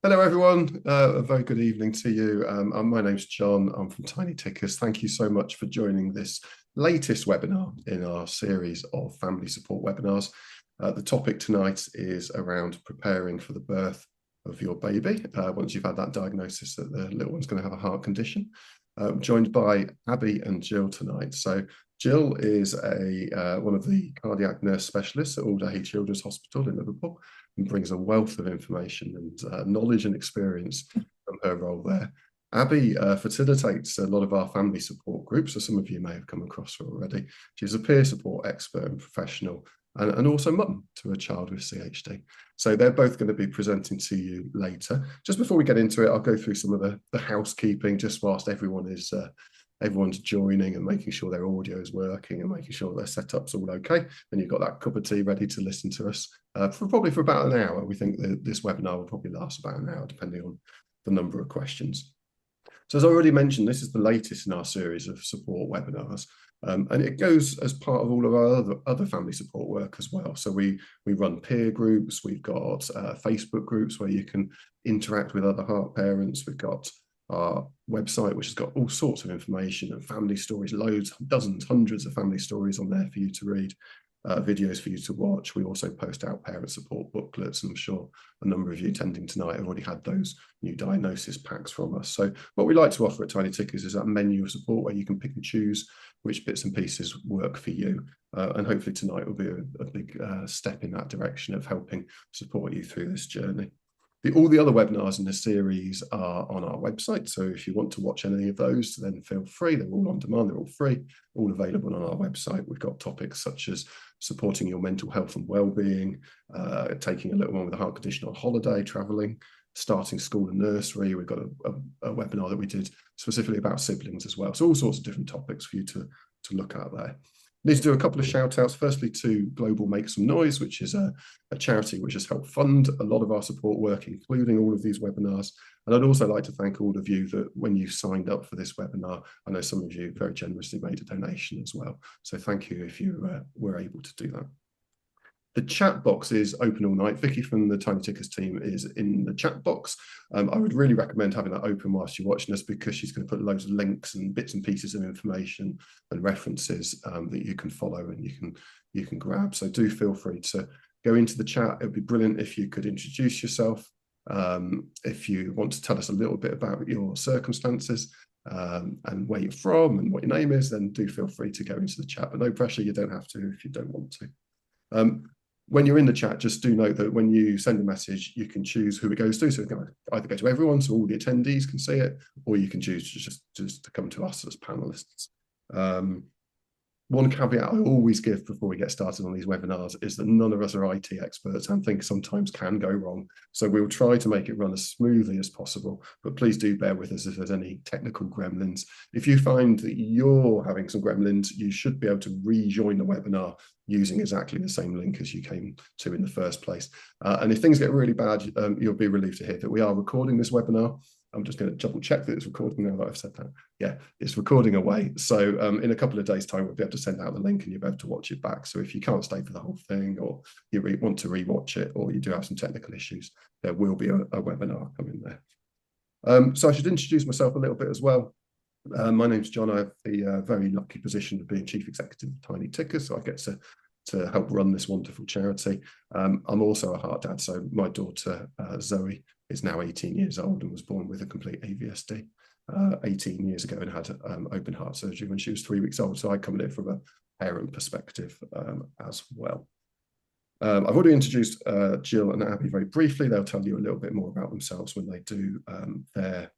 Hello, everyone. A very good evening to you. My name's John. I'm from Tiny Tickers. Thank you so much for joining this latest webinar in our series of family support webinars. The topic tonight is around preparing for the birth of your baby once you've had that diagnosis that the little one's going to have a heart condition. Joined by Abbie and Gill tonight. So Gill is one of the cardiac nurse specialists at Alderhay Children's Hospital in Liverpool, and brings a wealth of information and knowledge and experience from her role there. Abbie facilitates a lot of our family support groups, so some of you may have come across her already. She's a peer support expert and professional, and also mum to a child with CHD. So they're both going to be presenting to you later. Just before we get into it, I'll go through some of the housekeeping, just whilst everyone's joining and making sure their audio is working and making sure their setup's all okay. And you've got that cup of tea ready to listen to us probably for about an hour. We think that this webinar will probably last about an hour, depending on the number of questions. So as I already mentioned, this is the latest in our series of support webinars. And it goes as part of all of our other family support work as well. So we run peer groups, we've got Facebook groups where you can interact with other heart parents, we've got our website, which has got all sorts of information and family stories, loads, dozens, hundreds of family stories on there for you to read, videos for you to watch. We also post out parent support booklets, and I'm sure a number of you attending tonight have already had those new diagnosis packs from us. So what we like to offer at Tiny Tickers is that menu of support where you can pick and choose which bits and pieces work for you. And hopefully tonight will be a big step in that direction of helping support you through this journey. All the other webinars in the series are on our website. So if you want to watch any of those, then feel free. They're all on demand. They're all free, all available on our website. We've got topics such as supporting your mental health and well-being, taking a little one with a heart condition on holiday, traveling, starting school and nursery. We've got a webinar that we did specifically about siblings as well. So all sorts of different topics for you to look at there. Need to do a couple of shout outs, firstly to Global Make Some Noise, which is a charity which has helped fund a lot of our support work, including all of these webinars. And I'd also like to thank all of you that when you signed up for this webinar, I know some of you very generously made a donation as well. So thank you if you were able to do that. The chat box is open all night. Vicky from the Tiny Tickers team is in the chat box. I would really recommend having that open whilst you're watching us, because she's going to put loads of links and bits and pieces of information and references that you can follow and you can grab. So do feel free to go into the chat. It would be brilliant if you could introduce yourself. If you want to tell us a little bit about your circumstances and where you're from and what your name is, then do feel free to go into the chat. But no pressure, you don't have to if you don't want to. When you're in the chat, just do note that when you send a message, you can choose who it goes to. So it can either go to everyone, so all the attendees can see it, or you can choose just to come to us as panelists. One caveat I always give before we get started on these webinars is that none of us are IT experts, and things sometimes can go wrong. So we'll try to make it run as smoothly as possible, but please do bear with us if there's any technical gremlins. If you find that you're having some gremlins, you should be able to rejoin the webinar using exactly the same link as you came to in the first place. And if things get really bad, you'll be relieved to hear that we are recording this webinar. I'm just going to double check that it's recording now that I've said that. Yeah, it's recording away. So in a couple of days' time, we'll be able to send out the link and you'll be able to watch it back. So if you can't stay for the whole thing, or you want to rewatch it, or you do have some technical issues, there will be a webinar coming there. So I should introduce myself a little bit as well. My name's John. I have the very lucky position of being Chief Executive of Tiny Tickers, so I get to help run this wonderful charity. I'm also a heart dad, so my daughter Zoe is now 18 years old and was born with a complete AVSD 18 years ago and had open heart surgery when she was 3 weeks old. So I come in from a parent perspective as well. I've already introduced Gill and Abbie very briefly. They'll tell you a little bit more about themselves when they do their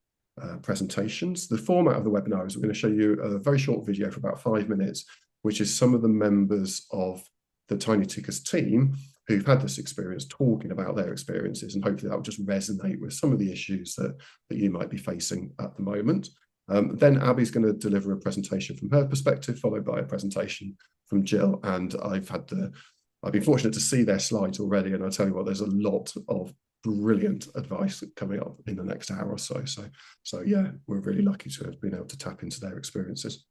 presentations. The format of the webinar is we're going to show you a very short video for about 5 minutes, which is some of the members of the Tiny Tickers team who've had this experience talking about their experiences, and hopefully that will just resonate with some of the issues that you might be facing at the moment. Then Abbie's going to deliver a presentation from her perspective, followed by a presentation from Gill. And I've been fortunate to see their slides already, and I'll tell you what, there's a lot of brilliant advice coming up in the next hour or so. So yeah, we're really lucky to have been able to tap into their experiences.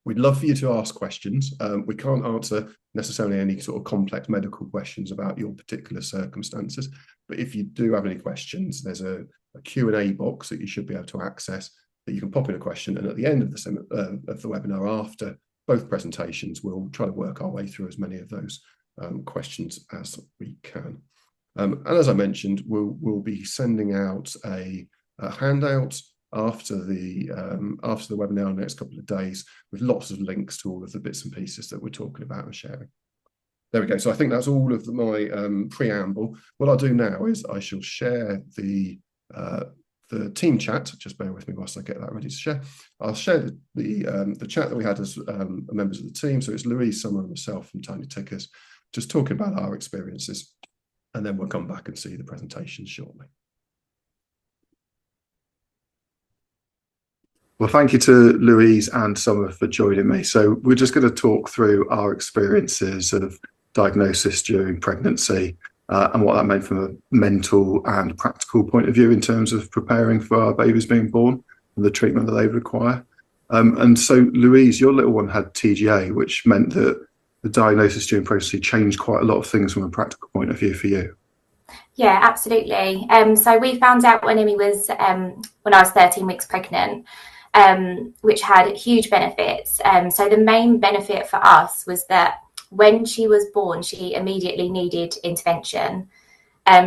We'd love for you to ask questions. We can't answer necessarily any sort of complex medical questions about your particular circumstances, but if you do have any questions, there's a Q&A box that you should be able to access that you can pop in a question, and at the end of the webinar, after both presentations, we'll try to work our way through as many of those questions as we can. And as I mentioned, we'll be sending out a handout after the webinar in the next couple of days with lots of links to all of the bits and pieces that we're talking about and sharing. There we go. So I think that's all of my preamble. What I'll do now is I shall share the team chat. Just bear with me whilst I get that ready to share. I'll share the chat that we had as members of the team. So it's Louise, Summer, and myself from Tiny Tickers, just talking about our experiences, and then we'll come back and see the presentation shortly. Well, thank you to Louise and Summer for joining me. So we're just going to talk through our experiences of diagnosis during pregnancy and what that meant from a mental and practical point of view in terms of preparing for our babies being born and the treatment that they require. And so, Louise, your little one had TGA, which meant that the diagnosis during pregnancy changed quite a lot of things from a practical point of view for you. Yeah, absolutely. So we found out when Emmy was, when I was 13 weeks pregnant, which had huge benefits. So the main benefit for us was that when she was born, she immediately needed intervention.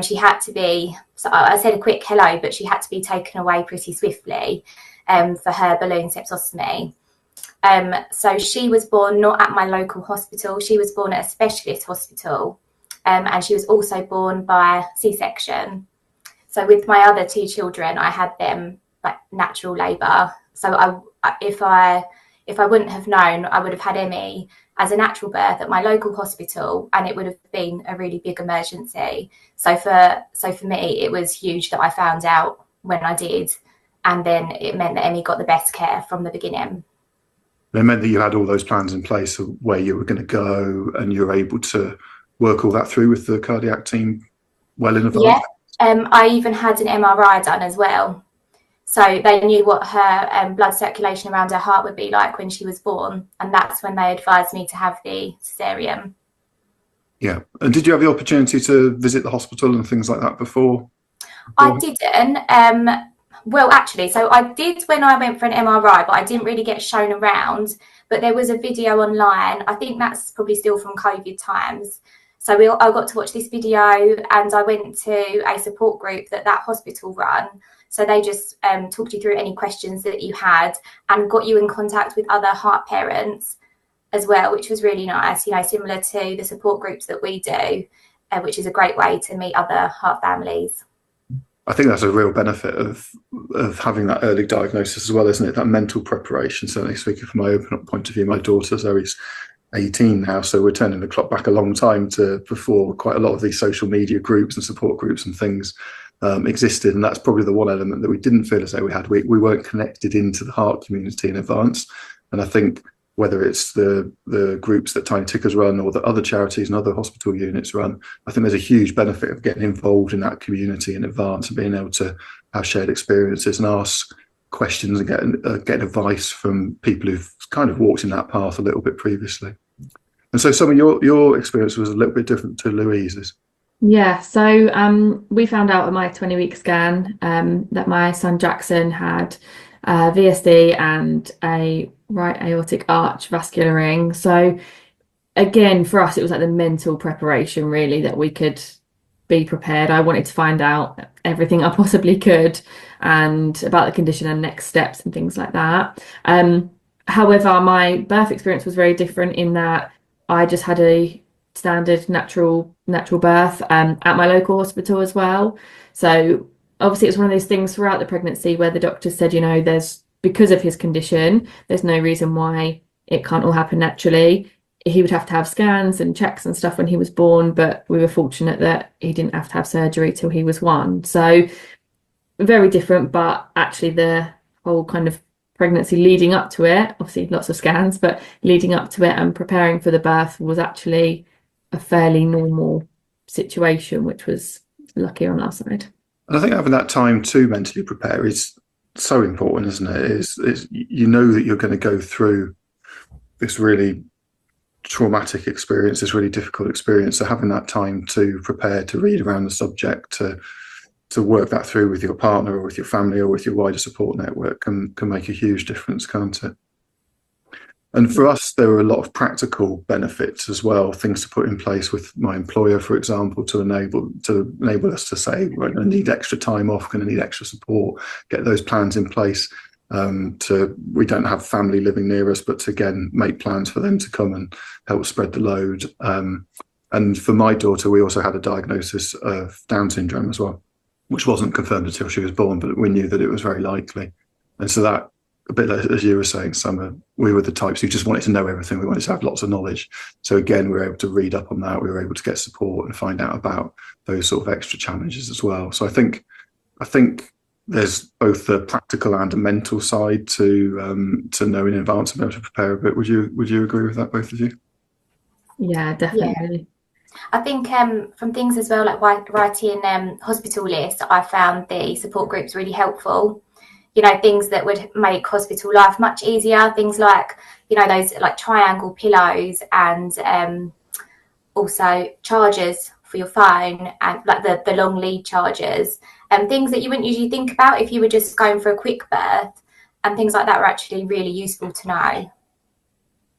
She had to be, so I said a quick hello, but she had to be taken away pretty swiftly for her balloon septostomy. So she was born not at my local hospital. She was born at a specialist hospital. And she was also born by C-section. So with my other two children, I had them like natural labour. So if I wouldn't have known, I would have had Emmy as a natural birth at my local hospital, and it would have been a really big emergency. So for me, it was huge that I found out when I did, and then it meant that Emmy got the best care from the beginning. It meant that you had all those plans in place of where you were going to go, and you were able to work all that through with the cardiac team well in advance. Yeah, I even had an MRI done as well. So they knew what her blood circulation around her heart would be like when she was born. And that's when they advised me to have the cesarean. Yeah. And did you have the opportunity to visit the hospital and things like that before? I didn't. Well, actually, so I did when I went for an MRI, but I didn't really get shown around. But there was a video online. I think that's probably still from COVID times. So I got to watch this video, and I went to a support group that hospital run. So they just talked you through any questions that you had and got you in contact with other heart parents as well, which was really nice, you know, similar to the support groups that we do, which is a great way to meet other heart families. I think that's a real benefit of having that early diagnosis as well, isn't it? That mental preparation. Certainly speaking from my open point of view, my daughter Zoe's 18 now, so we're turning the clock back a long time to before quite a lot of these social media groups and support groups and things existed, and that's probably the one element that we didn't feel as though we had. We weren't connected into the heart community in advance, and I think whether it's the groups that Tiny Tickers run or that other charities and other hospital units run, I think there's a huge benefit of getting involved in that community in advance and being able to have shared experiences and ask questions and get advice from people who've kind of walked in that path a little bit previously. And so some of your experience was a little bit different to Louise's. Yeah, so we found out at my 20-week scan that my son Jackson had VSD and a right aortic arch vascularing. So again, for us, it was like the mental preparation really that we could be prepared. I wanted to find out everything I possibly could and about the condition and next steps and things like that. However, my birth experience was very different in that I just had a standard natural birth at my local hospital as well. So obviously it's one of those things throughout the pregnancy where the doctor said, you know, because of his condition, there's no reason why it can't all happen naturally. He would have to have scans and checks and stuff when he was born, but we were fortunate that he didn't have to have surgery till he was 1. So very different, but actually the whole kind of pregnancy leading up to it, obviously lots of scans, but leading up to it and preparing for the birth was actually a fairly normal situation, which was lucky on our side. And I think having that time to mentally prepare is so important, isn't it? Is you know that you're going to go through this really traumatic experience, this really difficult experience. So having that time to prepare, to read around the subject, to work that through with your partner or with your family or with your wider support network can make a huge difference, can't it? And for us, there were a lot of practical benefits as well, things to put in place with my employer, for example, to enable us to say, we're going to need extra time off, going to need extra support, get those plans in place. We don't have family living near us, but to again make plans for them to come and help spread the load. And for my daughter, we also had a diagnosis of Down syndrome as well, which wasn't confirmed until she was born, but we knew that it was very likely. And so that, a bit as you were saying, Summer, we were the types who just wanted to know everything. We wanted to have lots of knowledge. So again, we were able to read up on that. We were able to get support and find out about those sort of extra challenges as well. So I think there's both the practical and a mental side to know in advance and be able to prepare a bit. Would you agree with that, both of you? Yeah, definitely. I think from things as well, like writing hospital lists, I found the support groups really helpful. You know, things that would make hospital life much easier. Things like, you know, those like triangle pillows and also chargers for your phone and like the long lead chargers and things that you wouldn't usually think about if you were just going for a quick birth, and things like that were actually really useful to know.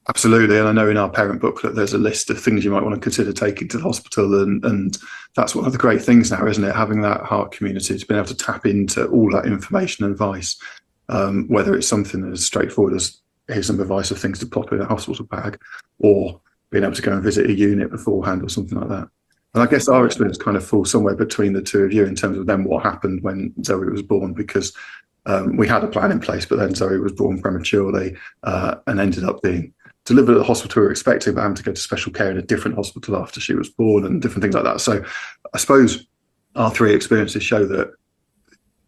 Absolutely. And I know in our parent booklet, there's a list of things you might want to consider taking to the hospital. And that's one of the great things now, isn't it? Having that heart community to be able to tap into all that information and advice, whether it's something as straightforward as here's some advice of things to pop in a hospital bag, or being able to go and visit a unit beforehand or something like that. And I guess our experience kind of falls somewhere between the two of you in terms of then what happened when Zoe was born, because we had a plan in place, but then Zoe was born prematurely and ended up being delivered at the hospital we were expecting, but having to go to special care in a different hospital after she was born and different things like that. So I suppose our three experiences show that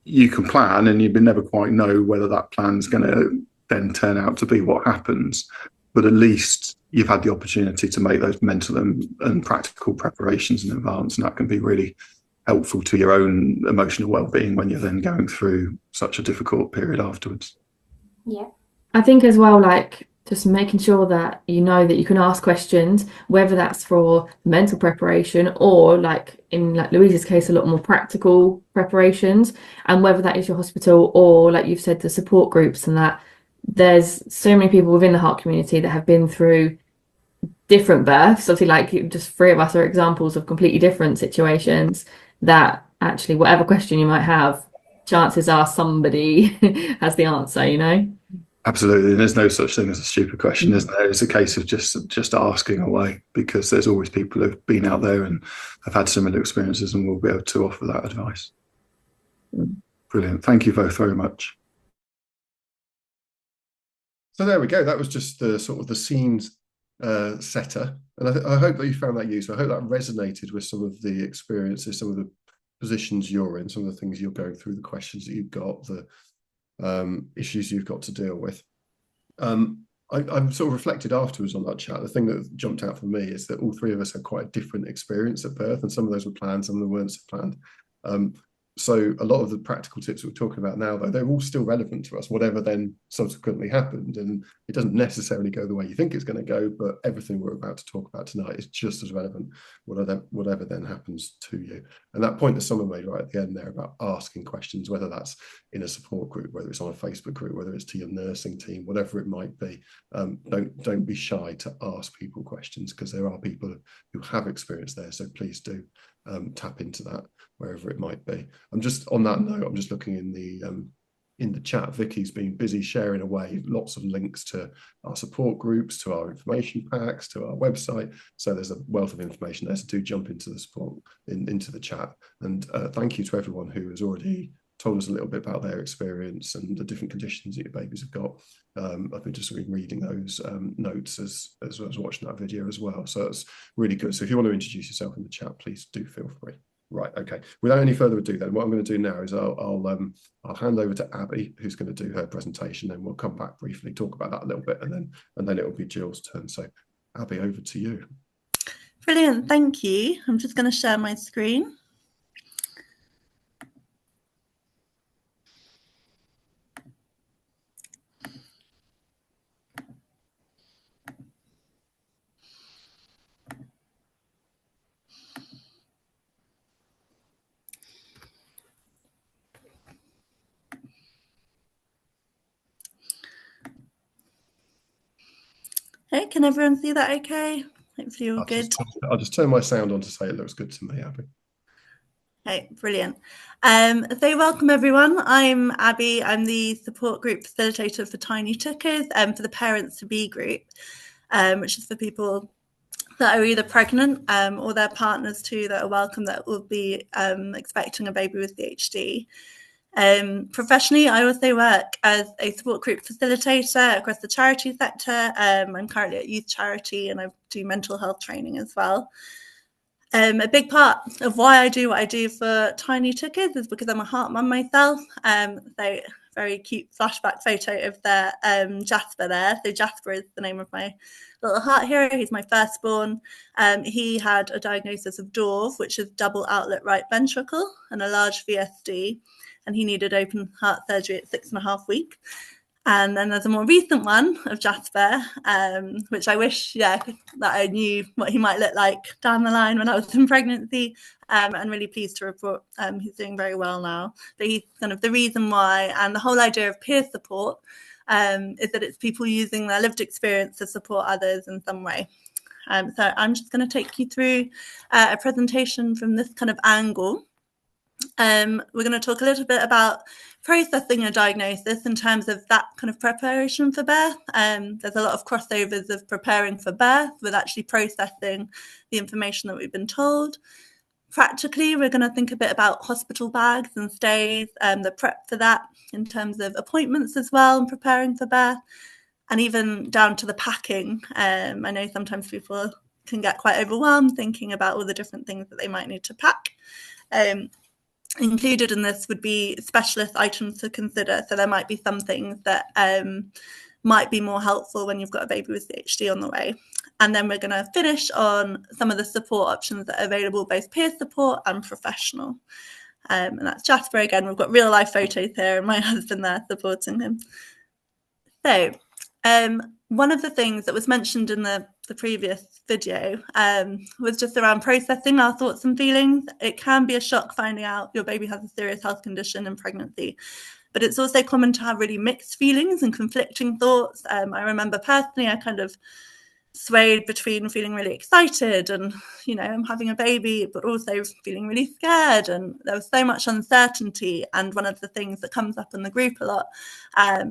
you can plan and you never quite know whether that plan's going to then turn out to be what happens. But at least you've had the opportunity to make those mental and practical preparations in advance, and that can be really helpful to your own emotional well-being when you're then going through such a difficult period afterwards. Yeah. I think as well, like just making sure that you know that you can ask questions, whether that's for mental preparation or like in like Louise's case, a lot more practical preparations, and whether that is your hospital or like you've said, the support groups, and that there's so many people within the heart community that have been through different births. Obviously, like just three of us are examples of completely different situations that actually whatever question you might have, chances are somebody has the answer, you know? Absolutely. And there's no such thing as a stupid question, isn't there? It's a case of just asking away, because there's always people who've been out there and have had similar experiences and will be able to offer that advice. Brilliant. Thank you both very much. So there we go. That was just the sort of the scenes setter. And I hope that you found that useful. I hope that resonated with some of the experiences, some of the positions you're in, some of the things you're going through, the questions that you've got, the issues you've got to deal with. I've sort of reflected afterwards on that chat. The thing that jumped out for me is that all three of us had quite a different experience at birth, and some of those were planned, some of them weren't so planned. So a lot of the practical tips that we're talking about now, though, they're all still relevant to us, whatever then subsequently happened. And it doesn't necessarily go the way you think it's going to go, but everything we're about to talk about tonight is just as relevant, whatever then happens to you. And that point that someone made right at the end there about asking questions, whether that's in a support group, whether it's on a Facebook group, whether it's to your nursing team, whatever it might be, don't be shy to ask people questions, because there are people who have experience there. So please do tap into that wherever it might be. I'm just on that note, I'm just looking in the chat. Vicky's been busy sharing away lots of links to our support groups, to our information packs, to our website. So there's a wealth of information there. So do jump into the support into the chat. And thank you to everyone who has already told us a little bit about their experience and the different conditions that your babies have got. I've been just reading those notes as I was watching that video as well. So it's really good. So if you want to introduce yourself in the chat, please do feel free. Right, okay. Without any further ado, then what I'm going to do now is I'll hand over to Abbie, who's going to do her presentation, then we'll come back briefly, talk about that a little bit, and then it'll be Gill's turn. So Abbie, over to you. Brilliant, thank you. I'm just going to share my screen. Okay, can everyone see that okay? Hopefully you're good. I'll just turn my sound on to say it looks good to me, Abbie. Okay, brilliant. So welcome everyone. I'm Abbie. I'm the support group facilitator for Tiny Tickers for the Parents to Be group, which is for people that are either pregnant or their partners too that are welcome that will be expecting a baby with ADHD. Professionally, I also work as a support group facilitator across the charity sector. I'm currently at youth charity and I do mental health training as well. A big part of why I do what I do for Tiny Tickers is because I'm a heart mum myself. So very cute flashback photo of their Jasper there. So Jasper is the name of my little heart hero. He's my firstborn. He had a diagnosis of DORV, which is double outlet right ventricle, and a large VSD. And he needed open heart surgery at 6.5 weeks. And then there's a more recent one of Jasper, which I wish, that I knew what he might look like down the line when I was in pregnancy. And really pleased to report he's doing very well now. But he's kind of the reason why, and the whole idea of peer support is that it's people using their lived experience to support others in some way. So I'm just going to take you through a presentation from this kind of angle. We're going to talk a little bit about processing a diagnosis in terms of that kind of preparation for birth. There's a lot of crossovers of preparing for birth with actually processing the information that we've been told. Practically, we're going to think a bit about hospital bags and stays, the prep for that in terms of appointments as well and preparing for birth, and even down to the packing. I know sometimes people can get quite overwhelmed thinking about all the different things that they might need to pack. Included in this would be specialist items to consider. So there might be some things that might be more helpful when you've got a baby with ADHD on the way. And then we're going to finish on some of the support options that are available, both peer support and professional. And that's Jasper again. We've got real life photos here and my husband there supporting him. So one of the things that was mentioned in the previous video was just around processing our thoughts and feelings. It can be a shock finding out your baby has a serious health condition in pregnancy, but it's also common to have really mixed feelings and conflicting thoughts. I remember personally, I kind of swayed between feeling really excited and, I'm having a baby, but also feeling really scared. And there was so much uncertainty. And one of the things that comes up in the group a lot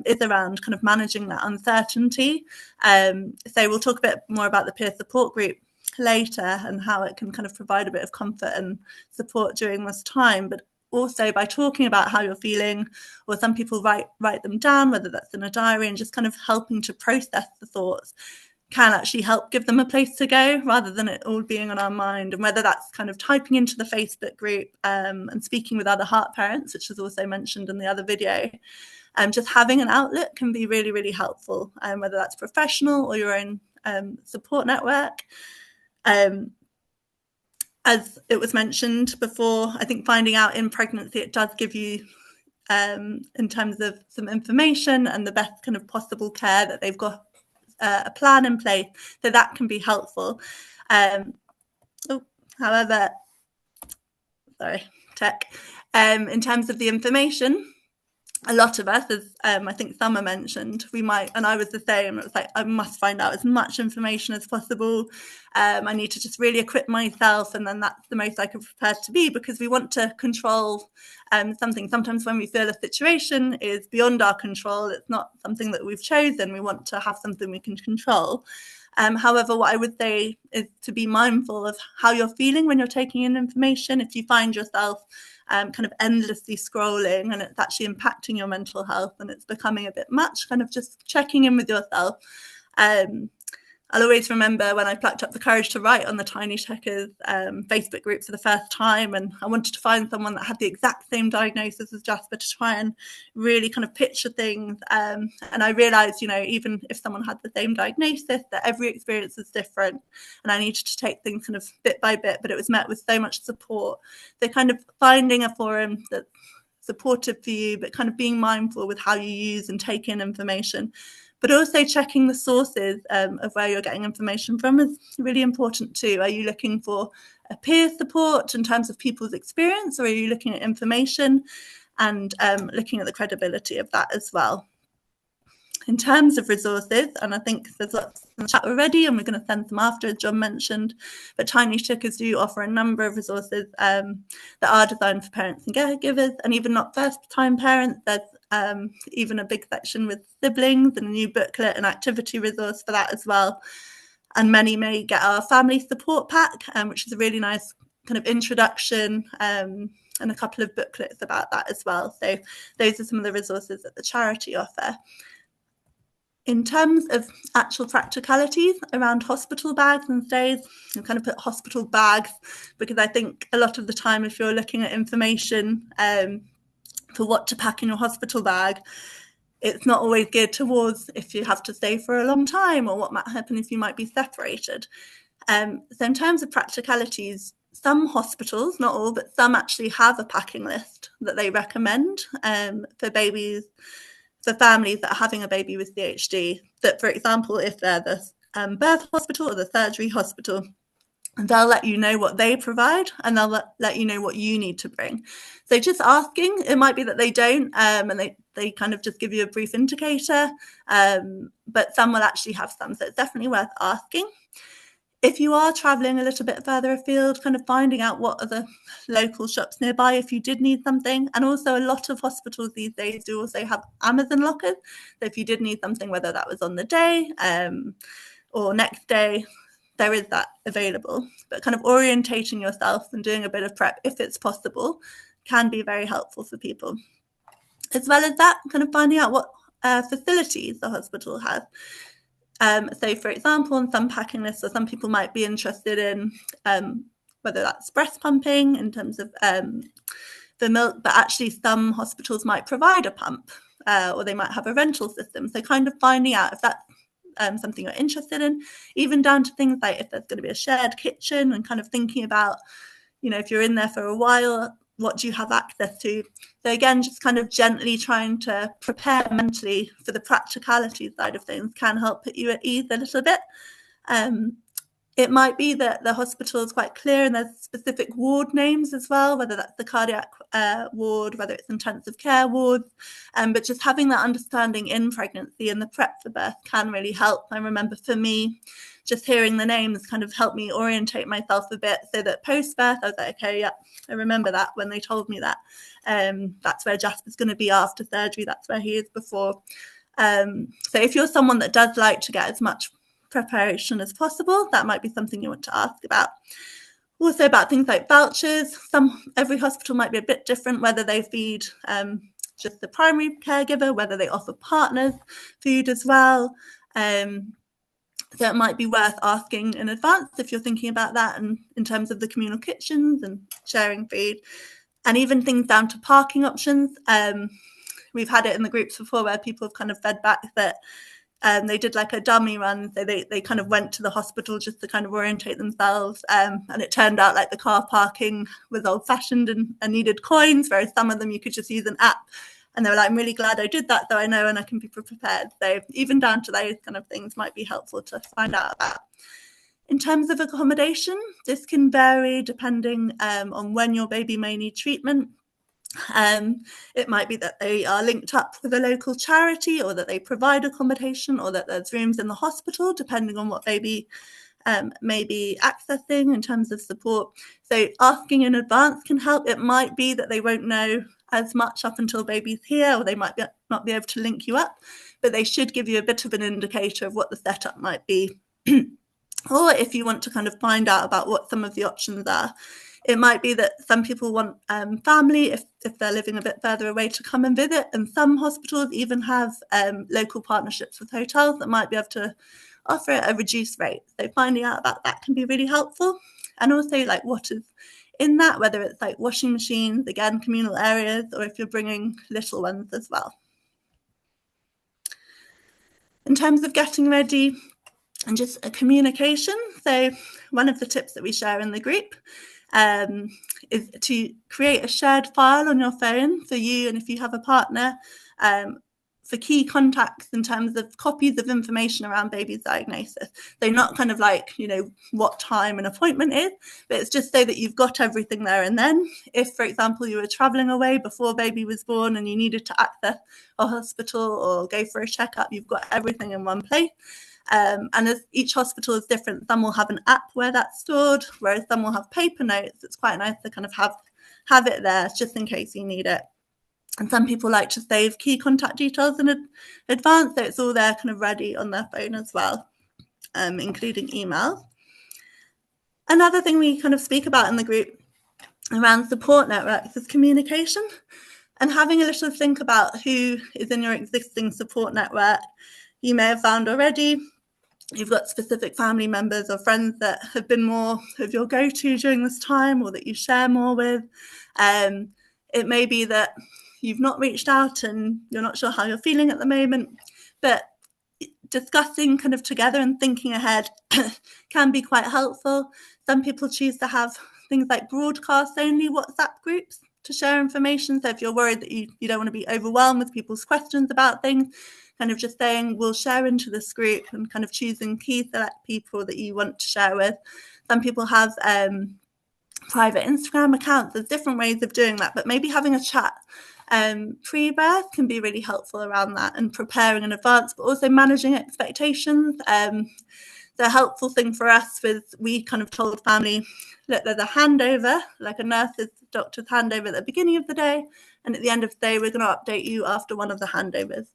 is around kind of managing that uncertainty. So we'll talk a bit more about the peer support group later and how it can kind of provide a bit of comfort and support during this time. But also by talking about how you're feeling, or some people write them down, whether that's in a diary, and just kind of helping to process the thoughts can actually help give them a place to go rather than it all being on our mind. And whether that's kind of typing into the Facebook group and speaking with other heart parents, which was also mentioned in the other video, just having an outlet can be really, really helpful, whether that's professional or your own support network. As it was mentioned before, I think finding out in pregnancy, it does give you in terms of some information and the best kind of possible care that they've got a plan in place, so that can be helpful. However, in terms of the information, a lot of us, as I think Summer mentioned, we might, and I was the same, it was like, I must find out as much information as possible. I need to just really equip myself, and then that's the most I can prepare to be, because we want to control something. Sometimes when we feel a situation is beyond our control, it's not something that we've chosen, we want to have something we can control. However, what I would say is to be mindful of how you're feeling when you're taking in information. If you find yourself kind of endlessly scrolling and it's actually impacting your mental health and it's becoming a bit much, kind of just checking in with yourself. I'll always remember when I plucked up the courage to write on the Tiny Tickers Facebook group for the first time, and I wanted to find someone that had the exact same diagnosis as Jasper to try and really kind of picture things. And I realised, even if someone had the same diagnosis, that every experience is different, and I needed to take things kind of bit by bit, but it was met with so much support. So kind of finding a forum that's supportive for you, but kind of being mindful with how you use and take in information. But also checking the sources of where you're getting information from is really important too. Are you looking for a peer support in terms of people's experience, or are you looking at information and looking at the credibility of that as well? In terms of resources, and I think there's lots in the chat already, and we're going to send them after, as John mentioned, but Tiny Tickers do offer a number of resources that are designed for parents and caregivers, and even not first-time parents. There's even a big section with siblings and a new booklet and activity resource for that as well. And many may get our family support pack, which is a really nice kind of introduction, and a couple of booklets about that as well. So those are some of the resources that the charity offer. In terms of actual practicalities around hospital bags and stays, I kind of put hospital bags because I think a lot of the time, if you're looking at information for what to pack in your hospital bag, it's not always geared towards if you have to stay for a long time or what might happen if you might be separated. So in terms of practicalities, some hospitals, not all, but some actually have a packing list that they recommend for babies, for families that are having a baby with CHD. That, for example, if they're the birth hospital or the surgery hospital, they'll let you know what they provide and they'll let you know what you need to bring. So just asking, it might be that they don't, and they kind of just give you a brief indicator, but some will actually have some, so it's definitely worth asking. If you are travelling a little bit further afield, kind of finding out what are the local shops nearby if you did need something. And also a lot of hospitals these days do also have Amazon lockers. So if you did need something, whether that was on the day or next day, there is that available. But kind of orientating yourself and doing a bit of prep, if it's possible, can be very helpful for people. As well as that, kind of finding out what facilities the hospital has. So, for example, on some packing lists, or some people might be interested in whether that's breast pumping in terms of the milk, but actually some hospitals might provide a pump or they might have a rental system. So kind of finding out if that's something you're interested in, even down to things like if there's going to be a shared kitchen and kind of thinking about, you know, if you're in there for a while, what do you have access to? So again, just kind of gently trying to prepare mentally for the practicality side of things can help put you at ease a little bit. It might be that the hospital is quite clear and there's specific ward names as well, whether that's the cardiac ward, whether it's intensive care wards, but just having that understanding in pregnancy and the prep for birth can really help. I remember for me, just hearing the names kind of helped me orientate myself a bit so that post-birth I was like, okay, yeah, I remember that when they told me that. That's where Jasper's going to be after surgery. That's where he is before. So if you're someone that does like to get as much preparation as possible, that might be something you want to ask about. Also about things like vouchers. Every hospital might be a bit different, whether they feed just the primary caregiver, whether they offer partners food as well. So it might be worth asking in advance if you're thinking about that, and in terms of the communal kitchens and sharing food, and even things down to parking options. We've had it in the groups before where people have kind of fed back that they did like a dummy run. So they kind of went to the hospital just to kind of orientate themselves. And it turned out like the car parking was old fashioned and needed coins, whereas some of them you could just use an app. And they were like, I'm really glad I did that, so I know and I can be prepared. So even down to those kind of things might be helpful to find out about. In terms of accommodation, this can vary depending on when your baby may need treatment. It might be that they are linked up with a local charity, or that they provide accommodation, or that there's rooms in the hospital, depending on what baby may be accessing in terms of support. So asking in advance can help. It might be that they won't know as much up until baby's here, or they might not be able to link you up, but they should give you a bit of an indicator of what the setup might be. Or if you want to kind of find out about what some of the options are, it might be that some people want family, if they're living a bit further away, to come and visit, and some hospitals even have local partnerships with hotels that might be able to offer a reduced rate. So finding out about that can be really helpful. And also like what is in that, whether it's like washing machines, again, communal areas, or if you're bringing little ones as well. In terms of getting ready and just a communication, so one of the tips that we share in the group is to create a shared file on your phone for you, and if you have a partner, for key contacts in terms of copies of information around baby's diagnosis. They're not kind of like, you know, what time an appointment is, but it's just so that you've got everything there and then. If, for example, you were traveling away before baby was born and you needed to access a hospital or go for a checkup, you've got everything in one place. And as each hospital is different, some will have an app where that's stored, whereas some will have paper notes. It's quite nice to kind of have it there just in case you need it. And some people like to save key contact details in advance, so it's all there kind of ready on their phone as well, including emails. Another thing we kind of speak about in the group around support networks is communication, and having a little think about who is in your existing support network. You may have found already you've got specific family members or friends that have been more of your go-to during this time, or that you share more with. It may be that you've not reached out and you're not sure how you're feeling at the moment, but discussing kind of together and thinking ahead can be quite helpful. Some people choose to have things like broadcast-only WhatsApp groups to share information. So if you're worried that you don't want to be overwhelmed with people's questions about things, kind of just saying, we'll share into this group, and kind of choosing key select people that you want to share with. Some people have private Instagram accounts. There's different ways of doing that, but maybe having a chat pre-birth can be really helpful around that, and preparing in advance, but also managing expectations. The helpful thing for us was, we kind of told family, look, there's a handover, like a nurse's, doctor's handover at the beginning of the day, and at the end of the day, we're going to update you after one of the handovers.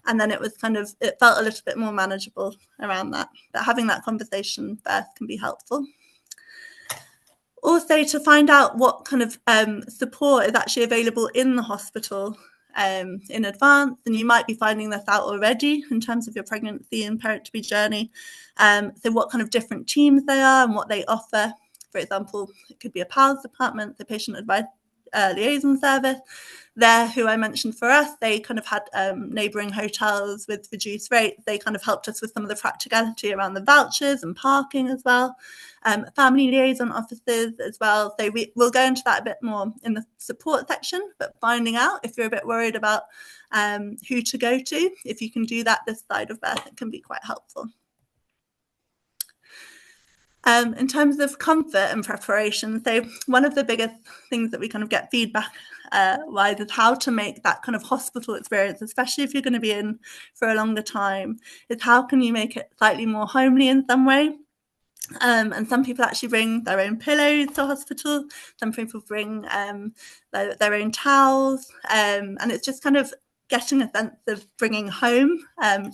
And then it was kind of, it felt a little bit more manageable around that. But having that conversation first can be helpful. Also, to find out what kind of support is actually available in the hospital in advance, and you might be finding this out already in terms of your pregnancy and parent-to-be journey. So what kind of different teams they are and what they offer. For example, it could be a PALS department, the patient advice liaison service. There, who I mentioned for us, they kind of had neighbouring hotels with reduced rates. They kind of helped us with some of the practicality around the vouchers and parking as well. Family liaison officers as well. So we'll go into that a bit more in the support section, but finding out if you're a bit worried about who to go to, if you can do that this side of birth, it can be quite helpful. In terms of comfort and preparation, so one of the biggest things that we kind of get feedback wise is how to make that kind of hospital experience, especially if you're going to be in for a longer time, is how can you make it slightly more homely in some way. And some people actually bring their own pillows to hospital. Some people bring their own towels, and it's just kind of getting a sense of bringing home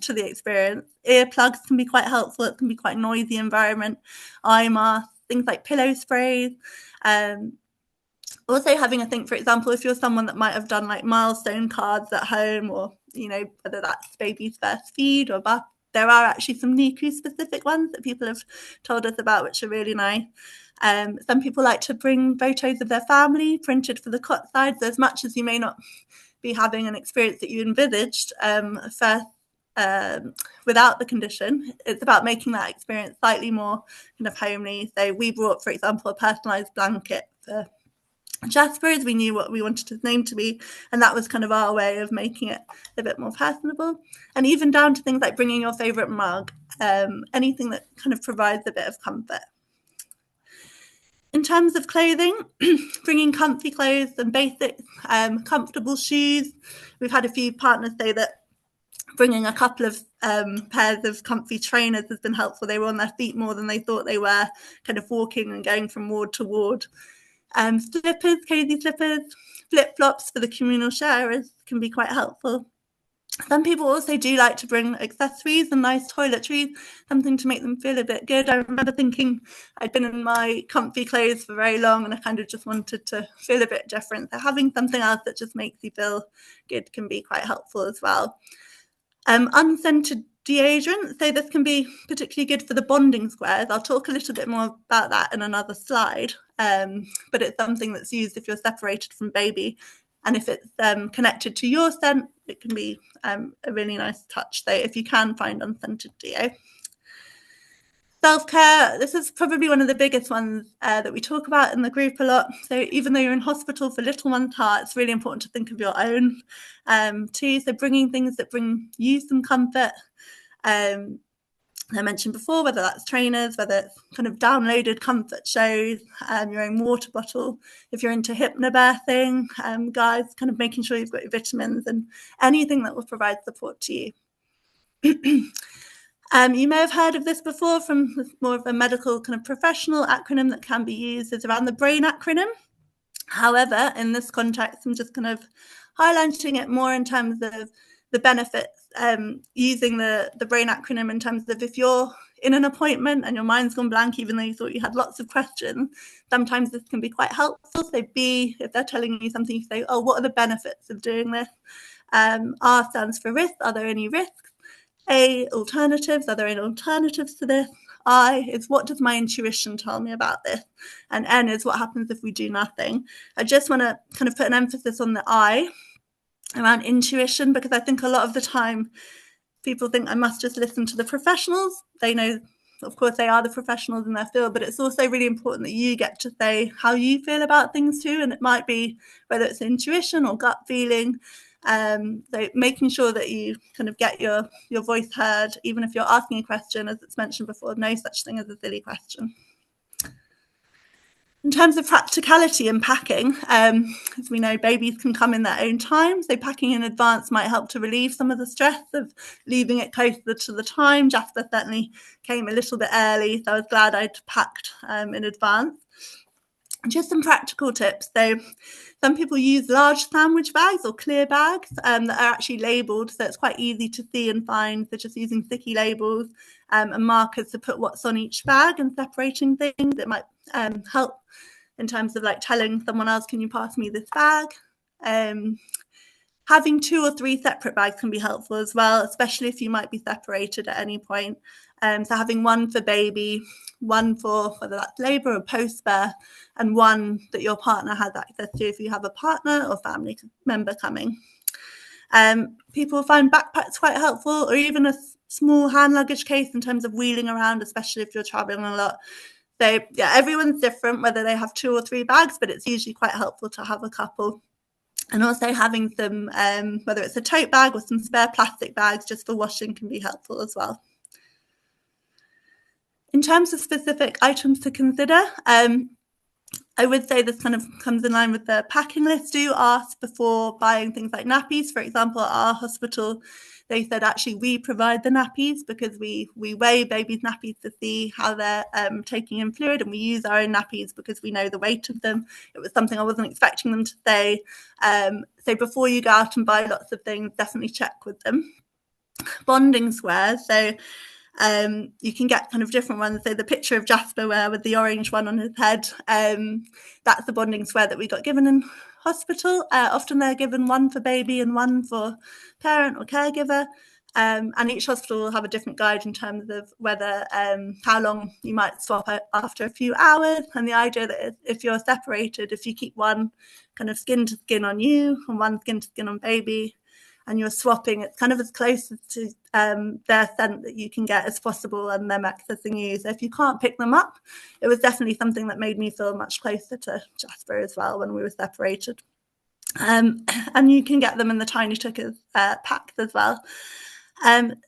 to the experience. Earplugs can be quite helpful. It can be quite noisy environment. Eye masks, things like pillow sprays. Also having a think, for example, if you're someone that might have done like milestone cards at home, or, you know, whether that's baby's first feed or bath, there are actually some NICU specific ones that people have told us about, which are really nice. Some people like to bring photos of their family printed for the cot side. So as much as you may not be having an experience that you envisaged first without the condition, it's about making that experience slightly more kind of homely. So we brought, for example, a personalised blanket for Jasper, as we knew what we wanted his name to be, and that was kind of our way of making it a bit more personable. And even down to things like bringing your favourite mug, anything that kind of provides a bit of comfort. In terms of clothing, bringing comfy clothes and basic comfortable shoes. We've had a few partners say that bringing a couple of pairs of comfy trainers has been helpful. They were on their feet more than they thought they were, kind of walking and going from ward to ward. Slippers, cosy slippers, flip-flops for the communal sharers can be quite helpful. Some people also do like to bring accessories and nice toiletries, something to make them feel a bit good. I remember thinking I'd been in my comfy clothes for very long and I kind of just wanted to feel a bit different. So having something else that just makes you feel good can be quite helpful as well. Unscented deodorant, so this can be particularly good for the bonding squares. I'll talk a little bit more about that in another slide, but it's something that's used if you're separated from baby, and if it's connected to your scent, it can be a really nice touch. So if you can find unscented deo. Self-care, this is probably one of the biggest ones that we talk about in the group a lot. So even though you're in hospital for little one's heart, it's really important to think of your own too. So bringing things that bring you some comfort. I mentioned before, whether that's trainers, whether it's kind of downloaded comfort shows, your own water bottle. If you're into hypnobirthing, guys, kind of making sure you've got your vitamins and anything that will provide support to you. You may have heard of this before from more of a medical kind of professional acronym that can be used is around the BRAIN acronym. However, in this context, I'm just kind of highlighting it more in terms of the benefits, using the BRAIN acronym in terms of if you're in an appointment and your mind's gone blank, even though you thought you had lots of questions, sometimes this can be quite helpful. So B, if they're telling you something, you say, oh, what are the benefits of doing this? R stands for risk. Are there any risks? A, alternatives. Are there any alternatives to this? I is what does my intuition tell me about this? And N is what happens if we do nothing. I just want to kind of put an emphasis on the I around intuition, because I think a lot of the time people think I must just listen to the professionals. They know, of course, they are the professionals in their field, but it's also really important that you get to say how you feel about things too. And it might be whether it's intuition or gut feeling. So making sure that you kind of get your voice heard, even if you're asking a question, as it's mentioned before, no such thing as a silly question. In terms of practicality and packing, as we know, babies can come in their own time. So packing in advance might help to relieve some of the stress of leaving it closer to the time. Jasper certainly came a little bit early, so I was glad I'd packed in advance. Just some practical tips. So some people use large sandwich bags or clear bags that are actually labelled, so it's quite easy to see and find. So just using sticky labels and markers to put what's on each bag and separating things. It might help in terms of like telling someone else, can you pass me this bag? Having 2 or 3 separate bags can be helpful as well, especially if you might be separated at any point. So having one for baby, one for whether that's labour or post-birth, and one that your partner has access to if you have a partner or family member coming. People find backpacks quite helpful, or even a small hand luggage case in terms of wheeling around, especially if you're travelling a lot. So yeah, everyone's different, whether they have 2 or 3 bags, but it's usually quite helpful to have a couple. And also having some, whether it's a tote bag or some spare plastic bags just for washing can be helpful as well. In terms of specific items to consider, I would say this kind of comes in line with the packing list. Do ask before buying things like nappies. For example, at our hospital, they said actually we provide the nappies because we weigh babies' nappies to see how they're taking in fluid, and we use our own nappies because we know the weight of them. It was something I wasn't expecting them to say. So before you go out and buy lots of things, definitely check with them. Bonding squares. So you can get kind of different ones. So the picture of Jasper with the orange one on his head, that's the bonding square that we got given in hospital. Often they're given one for baby and one for parent or caregiver. And each hospital will have a different guide in terms of whether how long you might swap after a few hours. And the idea that if you're separated, if you keep one kind of skin to skin on you and one skin to skin on baby, and you're swapping, it's kind of as close to their scent that you can get as possible and them accessing you. So if you can't pick them up, it was definitely something that made me feel much closer to Jasper as well when we were separated. And you can get them in the Tiny Tookers packs as well.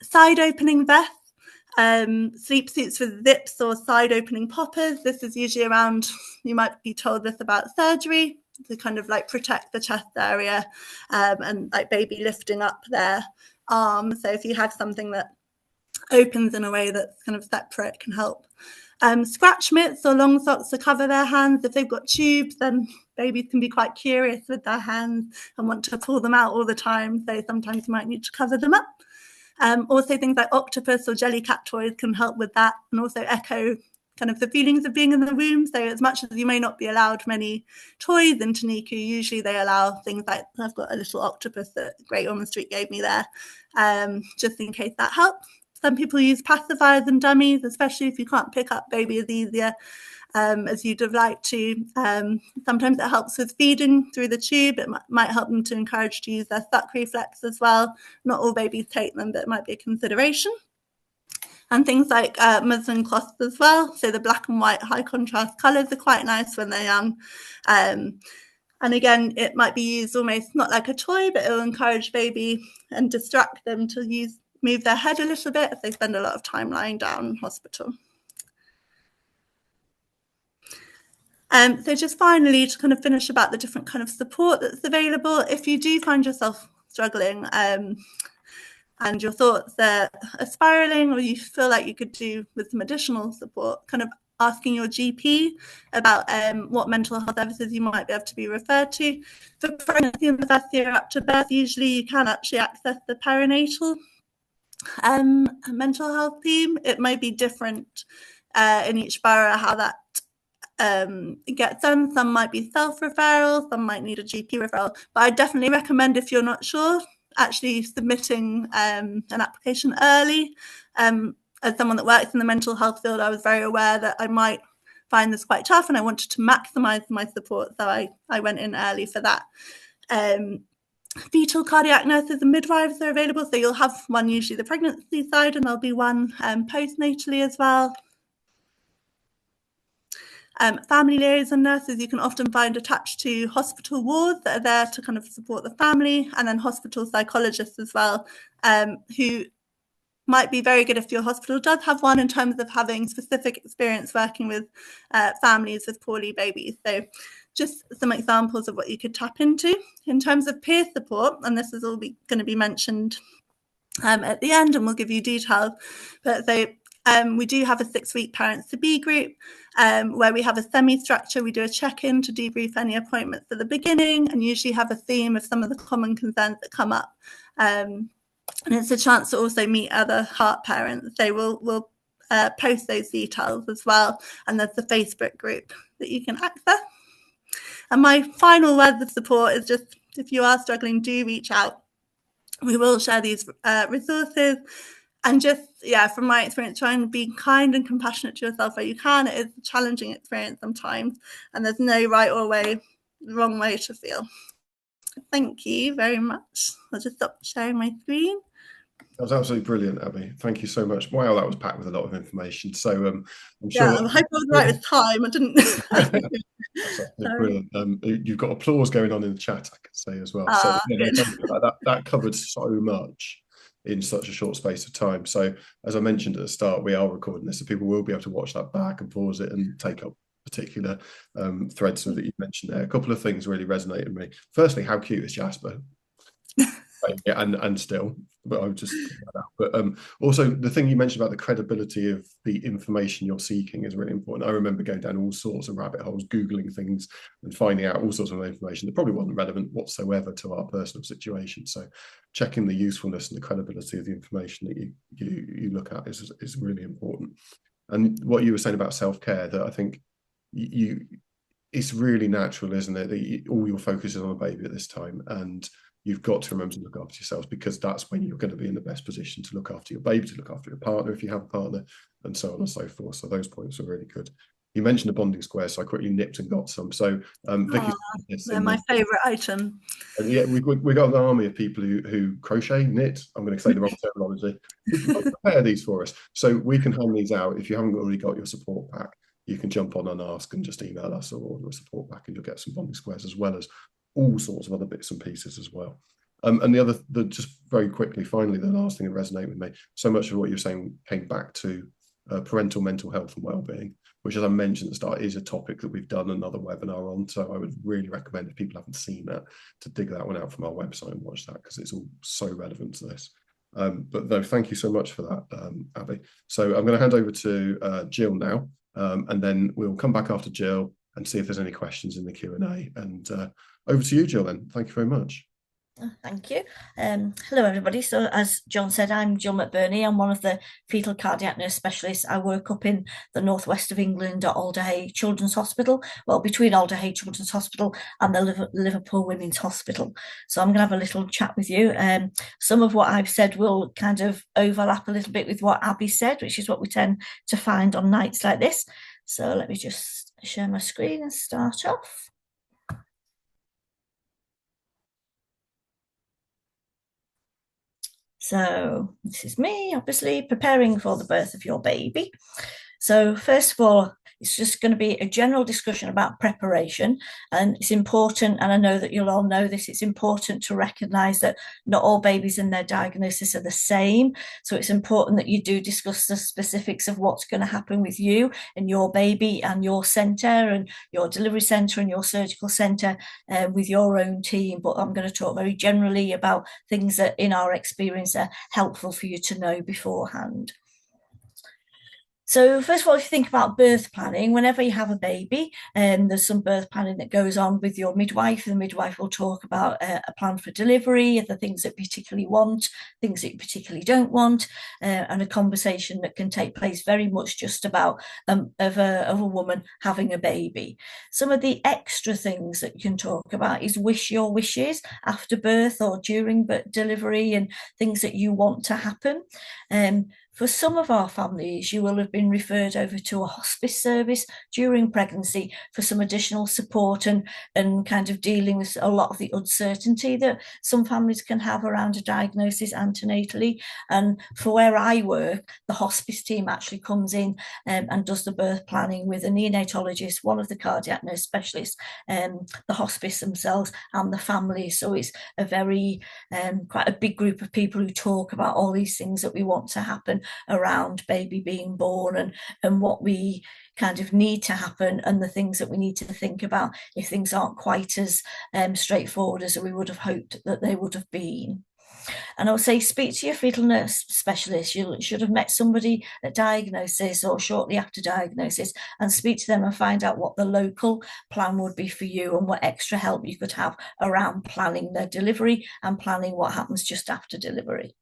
Side opening vests, sleep suits with zips or side opening poppers. This is usually around, you might be told this about surgery, to kind of like protect the chest area and like baby lifting up their arm. So if you have something that opens in a way that's kind of separate, can help. Scratch mitts or long socks to cover their hands. If they've got tubes, then babies can be quite curious with their hands and want to pull them out all the time. So sometimes you might need to cover them up. Also things like octopus or jellycat toys can help with that, and also echo kind of the feelings of being in the womb. So as much as you may not be allowed many toys into NICU, usually they allow things like, I've got a little octopus that Great Ormond Street gave me there, just in case that helps. Some people use pacifiers and dummies, especially if you can't pick up baby as easier as you'd have liked to. Sometimes it helps with feeding through the tube. It might help them to encourage to use their suck reflex as well. Not all babies take them, but it might be a consideration. And things like muslin cloths as well. So the black and white high contrast colours are quite nice when they're young. And again, it might be used almost not like a toy, but it will encourage baby and distract them to move their head a little bit if they spend a lot of time lying down in hospital. So just finally, to kind of finish about the different kind of support that's available, if you do find yourself struggling and your thoughts are spiraling, or you feel like you could do with some additional support, kind of asking your GP about what mental health services you might be able to be referred to. For pregnancy in the first year up to birth, usually you can actually access the perinatal mental health team. It might be different in each borough how that gets done. Some might be self-referral, some might need a GP referral, but I definitely recommend, if you're not sure, actually submitting an application early. As someone that works in the mental health field, I was very aware that I might find this quite tough, and I wanted to maximise my support, so I went in early for that. Fetal cardiac nurses and midwives are available, so you'll have one usually the pregnancy side, and there'll be one postnatally as well. Family liaison nurses you can often find attached to hospital wards that are there to kind of support the family, and then hospital psychologists as well, who might be very good if your hospital does have one, in terms of having specific experience working with families with poorly babies. So just some examples of what you could tap into. In terms of peer support, and this is all going to be mentioned at the end, and we'll give you details, but so we do have a 6-week parents to be group where we have a semi-structure. We do a check-in to debrief any appointments at the beginning, and usually have a theme of some of the common concerns that come up. And it's a chance to also meet other heart parents. They will post those details as well. And there's the Facebook group that you can access. And my final words of support is just, if you are struggling, do reach out. We will share these resources. And just, from my experience, try and be kind and compassionate to yourself where you can. It is a challenging experience sometimes, and there's no right or wrong way to feel. Thank you very much. I'll just stop sharing my screen. That was absolutely brilliant, Abbie. Thank you so much. Wow, that was packed with a lot of information. So I'm sure. Yeah, I hope I was right with time. I didn't. That's brilliant. You've got applause going on in the chat, I could say as well. So that covered so much in such a short space of time. So as I mentioned at the start, we are recording this, so people will be able to watch that back and pause it and take up particular threads that you mentioned there. A couple of things really resonated with me. Firstly, how cute is Jasper? and still, but I would just that out. But also the thing you mentioned about the credibility of the information you're seeking is really important. I remember going down all sorts of rabbit holes, Googling things and finding out all sorts of information that probably wasn't relevant whatsoever to our personal situation. So checking the usefulness and the credibility of the information that you look at is really important. And what you were saying about self-care, that I think it's really natural, isn't it, that all your focus is on a baby at this time, and you've got to remember to look after yourselves, because that's when you're going to be in the best position to look after your baby, to look after your partner if you have a partner, and so on and so forth. So those points are really good. You mentioned the bonding square, so I quickly nipped and got some. So Vicky, they're my favourite item. And yeah, we got an army of people who crochet, knit. I'm going to say the wrong terminology. Prepare these for us, so we can hand these out. If you haven't already got your support pack, you can jump on and ask, and just email us or order a support pack, and you'll get some bonding squares, as well as all sorts of other bits and pieces as well. And just very quickly, finally, the last thing that resonated with me, so much of what you're saying came back to parental mental health and well-being, which, as I mentioned at the start, is a topic that we've done another webinar on. So I would really recommend, if people haven't seen that, to dig that one out from our website and watch that, because it's all so relevant to this. But no, thank you so much for that, Abbie. So I'm going to hand over to Gill now, and then we'll come back after Gill and see if there's any questions in the Q&A. And over to you, Gill, then. Thank you very much. Thank you. Hello, everybody. So as John said, I'm Gill McBurney. I'm one of the fetal cardiac nurse specialists. I work up in the northwest of England at Alderhay Children's Hospital, well, between Alderhay Children's Hospital and the Liverpool Women's Hospital. So I'm going to have a little chat with you. Some of what I've said will kind of overlap a little bit with what Abbie said, which is what we tend to find on nights like this. So let me just share my screen and start off. So this is me, obviously, preparing for the birth of your baby. So first of all, it's just going to be a general discussion about preparation, and it's important, and I know that you'll all know this, it's important to recognise that not all babies and their diagnosis are the same. So it's important that you do discuss the specifics of what's going to happen with you and your baby and your centre and your delivery centre and your surgical centre with your own team. But I'm going to talk very generally about things that in our experience are helpful for you to know beforehand. So first of all, if you think about birth planning, whenever you have a baby, there's some birth planning that goes on with your midwife. The midwife will talk about a plan for delivery, the things that you particularly want, things that you particularly don't want, and a conversation that can take place very much just about of a woman having a baby. Some of the extra things that you can talk about is wish your wishes after birth or during delivery and things that you want to happen. For some of our families, you will have been referred over to a hospice service during pregnancy for some additional support and kind of dealing with a lot of the uncertainty that some families can have around a diagnosis antenatally. And for where I work, the hospice team actually comes in and does the birth planning with a neonatologist, one of the cardiac nurse specialists, the hospice themselves and the family. So it's a very, quite a big group of people who talk about all these things that we want to happen around baby being born and what we kind of need to happen and the things that we need to think about if things aren't quite as straightforward as we would have hoped that they would have been. And I would say speak to your fetal nurse specialist. You should have met somebody at diagnosis or shortly after diagnosis and speak to them and find out what the local plan would be for you and what extra help you could have around planning their delivery and planning what happens just after delivery.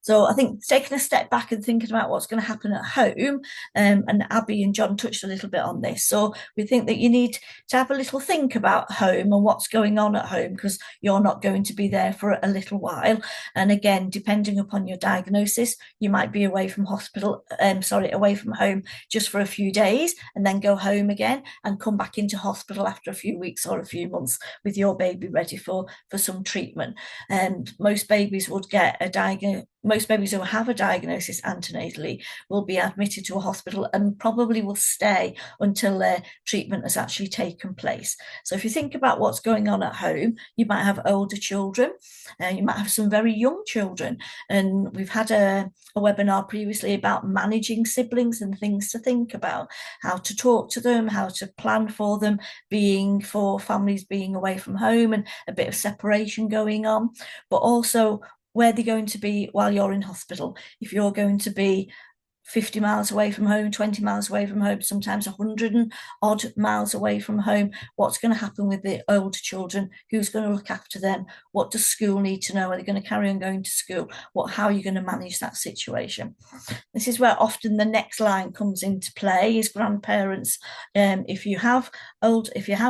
So I think taking a step back and thinking about what's going to happen at home, and Abbie and John touched a little bit on this. So we think that you need to have a little think about home and what's going on at home because you're not going to be there for a little while. And again, depending upon your diagnosis, you might be away from away from home just for a few days and then go home again and come back into hospital after a few weeks or a few months with your baby ready for some treatment. And most babies would get a diagnosis. Most babies who have a diagnosis antenatally will be admitted to a hospital and probably will stay until their treatment has actually taken place. So if you think about what's going on at home, you might have older children, you might have some very young children. And we've had a webinar previously about managing siblings and things to think about, how to talk to them, how to plan for them, for families being away from home and a bit of separation going on, but also where they're going to be while you're in hospital. If you're going to be 50 miles away from home, 20 miles away from home, sometimes 100 and odd miles away from home, what's going to happen with the older children? Who's going to look after them? What does school need to know? Are they going to carry on going to school? How are you going to manage that situation? This is where often the next line comes into play is grandparents. If you have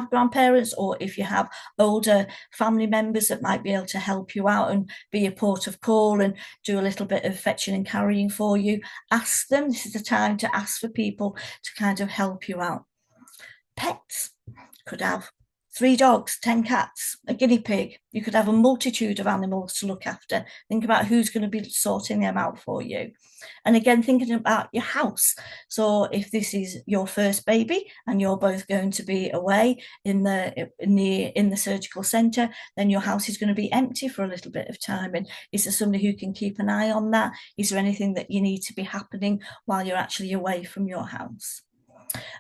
grandparents or if you have older family members that might be able to help you out and be a port of call and do a little bit of fetching and carrying for you, ask them. This is the time to ask for people to kind of help you out. Pets could have 3 dogs, 10 cats, a guinea pig. You could have a multitude of animals to look after. Think about who's going to be sorting them out for you. And again, thinking about your house. So if this is your first baby and you're both going to be away in the surgical centre, then your house is going to be empty for a little bit of time. And is there somebody who can keep an eye on that? Is there anything that you need to be happening while you're actually away from your house?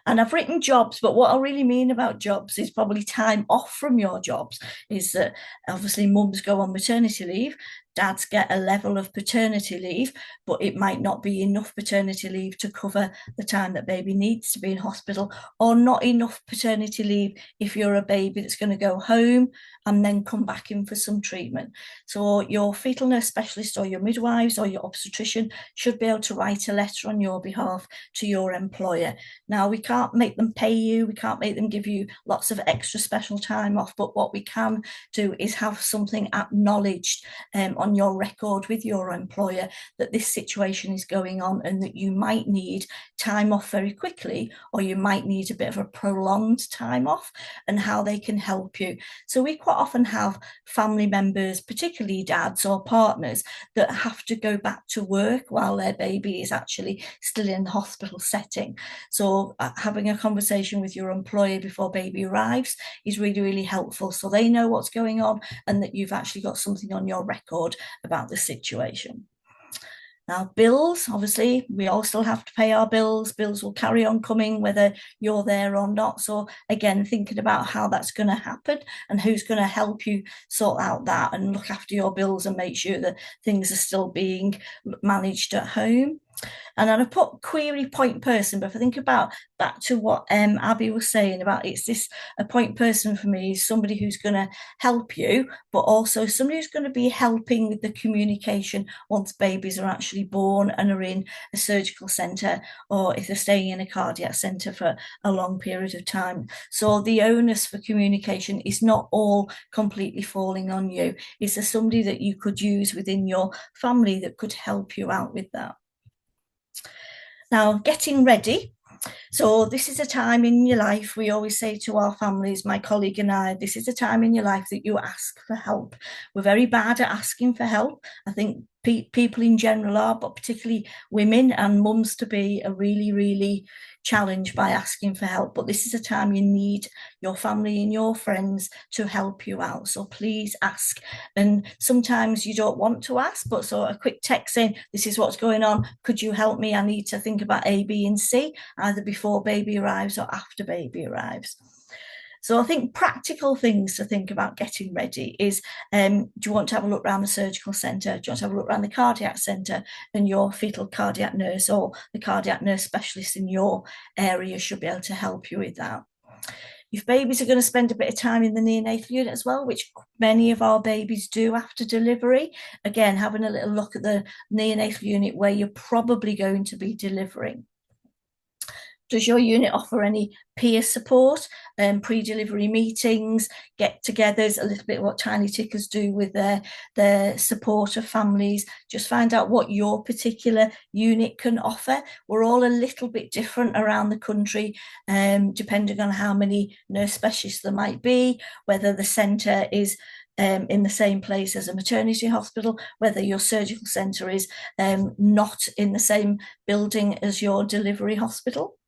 And I've written jobs, but what I really mean about jobs is probably time off from your jobs. Is that obviously mums go on maternity leave, dads get a level of paternity leave, but it might not be enough paternity leave to cover the time that baby needs to be in hospital, or not enough paternity leave if you're a baby that's going to go home and then come back in for some treatment. So your fetal nurse specialist or your midwives or your obstetrician should be able to write a letter on your behalf to your employer. Now, we can't make them pay you, we can't make them give you lots of extra special time off, but what we can do is have something acknowledged on on your record with your employer that this situation is going on and that you might need time off very quickly, or you might need a bit of a prolonged time off, and how they can help you. So we quite often have family members, particularly dads or partners, that have to go back to work while their baby is actually still in the hospital setting. So having a conversation with your employer before baby arrives is really, really helpful, so they know what's going on and that you've actually got something on your record about the situation. Now, bills, obviously, we all still have to pay our bills. Bills will carry on coming whether you're there or not. So again, thinking about how that's going to happen and who's going to help you sort out that and look after your bills and make sure that things are still being managed at home. And then I put query point person, but if I think about back to what Abbie was saying about, it's this, a point person for me is somebody who's going to help you, but also somebody who's going to be helping with the communication once babies are actually born and are in a surgical centre, or if they're staying in a cardiac centre for a long period of time. So the onus for communication is not all completely falling on you. Is there somebody that you could use within your family that could help you out with that? Now, getting ready. So this is a time in your life, we always say to our families, my colleague and I, this is a time in your life that you ask for help. We're very bad at asking for help. I think people in general are, but particularly women and mums to be are really, really challenged by asking for help. But this is a time you need your family and your friends to help you out. So please ask. And sometimes you don't want to ask, but so a quick text saying, this is what's going on. Could you help me? I need to think about A, B, and C, either before baby arrives or after baby arrives. So I think practical things to think about getting ready is, do you want to have a look around the surgical centre? Do you want to have a look around the cardiac centre? And your fetal cardiac nurse or the cardiac nurse specialist in your area should be able to help you with that. If babies are going to spend a bit of time in the neonatal unit as well, which many of our babies do after delivery, again, having a little look at the neonatal unit where you're probably going to be delivering. Does your unit offer any peer support, pre-delivery meetings, get-togethers, a little bit what Tiny Tickers do with their support of families? Just find out what your particular unit can offer. We're all a little bit different around the country, depending on how many nurse specialists there might be, whether the centre is in the same place as a maternity hospital, whether your surgical centre is not in the same building as your delivery hospital.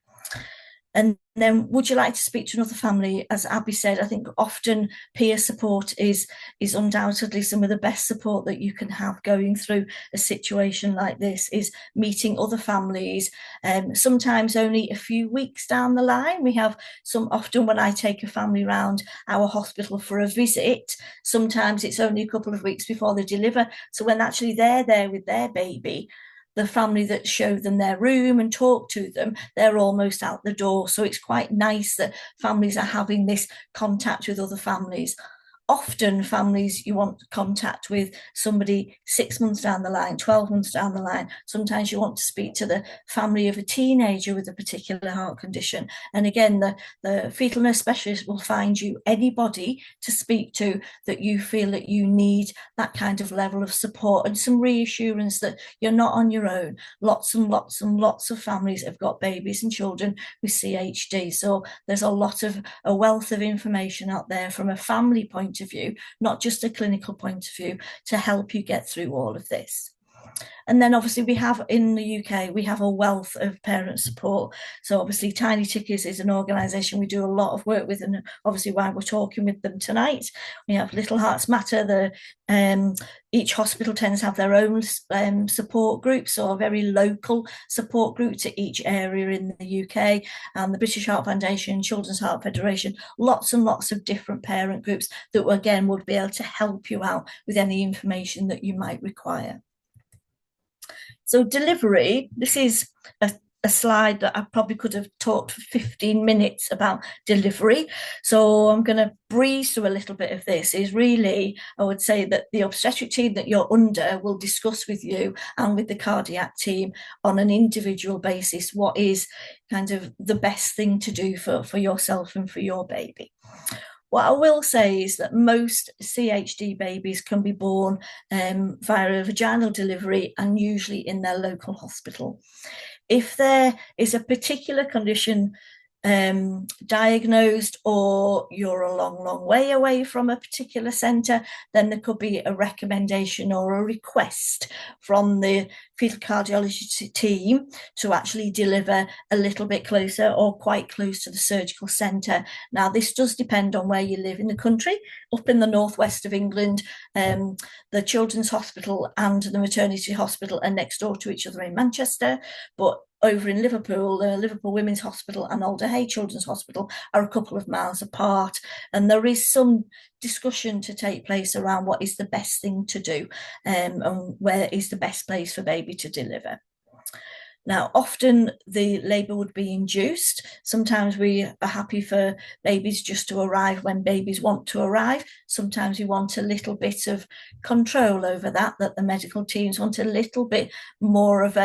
And then, would you like to speak to another family? As Abbie said, I think often peer support is undoubtedly some of the best support that you can have going through a situation like this, is meeting other families. Sometimes only a few weeks down the line. We have some, often when I take a family round our hospital for a visit, sometimes it's only a couple of weeks before they deliver. So when actually they're there with their baby, the family that show them their room and talk to them, they're almost out the door. So it's quite nice that families are having this contact with other families. Often families you want contact with somebody 6 months down the line, 12 months down the line. Sometimes you want to speak to the family of a teenager with a particular heart condition. And again, the fetal nurse specialist will find you anybody to speak to that you feel that you need that kind of level of support and some reassurance that you're not on your own. Lots and lots and lots of families have got babies and children with CHD. So there's a wealth of information out there from a family point of view, not just a clinical point of view, to help you get through all of this. And then obviously we have in the UK, we have a wealth of parent support. So obviously Tiny Tickers is an organisation we do a lot of work with, and obviously why we're talking with them tonight. We have Little Hearts Matter. Each hospital tends to have their own support group, so a very local support group to each area in the UK. And the British Heart Foundation, Children's Heart Federation, lots and lots of different parent groups that again would be able to help you out with any information that you might require. So delivery, this is a slide that I probably could have talked for 15 minutes about delivery. So I'm going to breeze through a little bit of this. Is really, I would say that the obstetric team that you're under will discuss with you and with the cardiac team on an individual basis what is kind of the best thing to do for yourself and for your baby. What I will say is that most CHD babies can be born via a vaginal delivery and usually in their local hospital. If there is a particular condition diagnosed, or you're a long way away from a particular centre, then there could be a recommendation or a request from the fetal cardiology team to actually deliver a little bit closer or quite close to the surgical centre. Now, this does depend on where you live in the country. Up in the northwest of England, the Children's Hospital and the Maternity Hospital are next door to each other in Manchester, but over in Liverpool, the Liverpool Women's Hospital and Alder Children's Hospital are a couple of miles apart, and there is some discussion to take place around what is the best thing to do and where is the best place for baby to deliver. Now, often the labour would be induced. Sometimes we are happy for babies just to arrive when babies want to arrive. Sometimes we want a little bit of control over that the medical teams want a little bit more of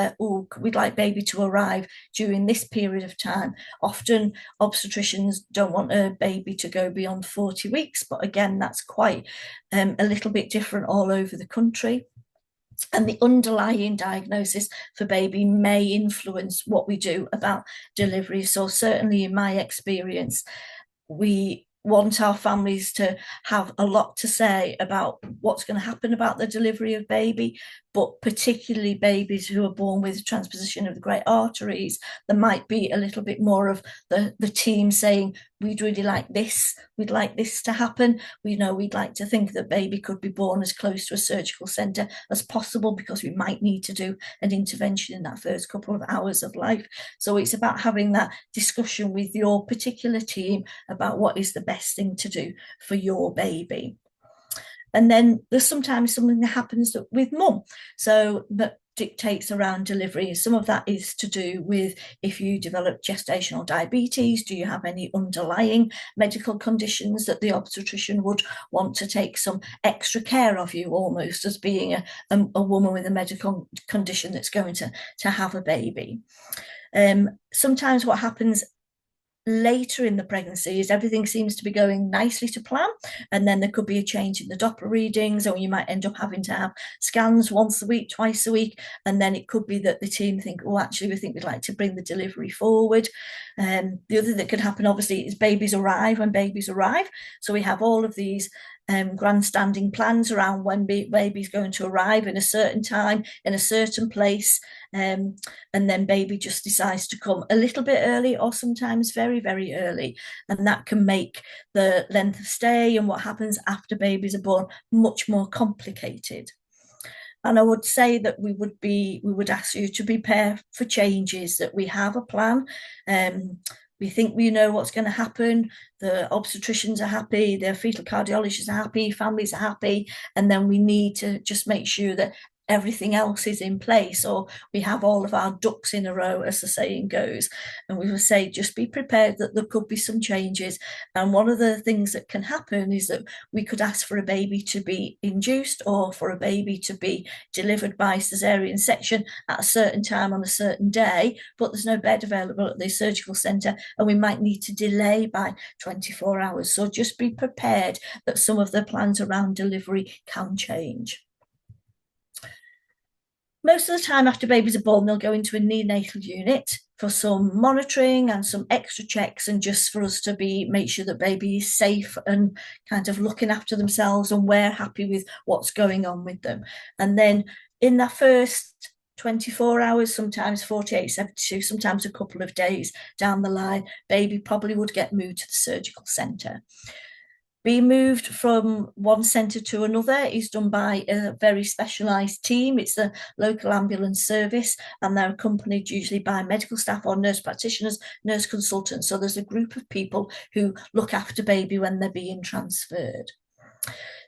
we'd like baby to arrive during this period of time. Often obstetricians don't want a baby to go beyond 40 weeks, but again, that's quite a little bit different all over the country. And the underlying diagnosis for baby may influence what we do about delivery. So certainly in my experience, we want our families to have a lot to say about what's going to happen about the delivery of baby, but particularly babies who are born with transposition of the great arteries, there might be a little bit more of the team saying, we'd really like this, we'd like this to happen. We know we'd like to think that baby could be born as close to a surgical centre as possible because we might need to do an intervention in that first couple of hours of life. So it's about having that discussion with your particular team about what is the best thing to do for your baby. And then there's sometimes something that happens with mum. So that dictates around delivery. Some of that is to do with if you develop gestational diabetes, do you have any underlying medical conditions that the obstetrician would want to take some extra care of you, almost as being a woman with a medical condition that's going to have a baby. Sometimes what happens later in the pregnancy is everything seems to be going nicely to plan, and then there could be a change in the Doppler readings, or you might end up having to have scans once a week, twice a week, and then it could be that the team think, oh, actually we think we'd like to bring the delivery forward. The other thing that could happen obviously is babies arrive when babies arrive, so we have all of these grandstanding plans around when baby's going to arrive in a certain time, in a certain place, and then baby just decides to come a little bit early or sometimes very, very early. And that can make the length of stay and what happens after babies are born much more complicated. And I would say that we would ask you to prepare for changes, that we have a plan. We think we know what's going to happen. The obstetricians are happy, the fetal cardiologists are happy, families are happy, and then we need to just make sure that everything else is in place, or we have all of our ducks in a row, as the saying goes. And we would say just be prepared that there could be some changes. And one of the things that can happen is that we could ask for a baby to be induced or for a baby to be delivered by cesarean section at a certain time on a certain day, but there's no bed available at the surgical centre, and we might need to delay by 24 hours. So just be prepared that some of the plans around delivery can change. Most of the time after babies are born, they'll go into a neonatal unit for some monitoring and some extra checks, and just for us to make sure that baby is safe and kind of looking after themselves, and we're happy with what's going on with them. And then in that first 24 hours, sometimes 48, 72, sometimes a couple of days down the line, baby probably would get moved to the surgical centre. Being moved from one centre to another is done by a very specialised team. It's the local ambulance service, and they're accompanied usually by medical staff or nurse practitioners, nurse consultants. So there's a group of people who look after baby when they're being transferred.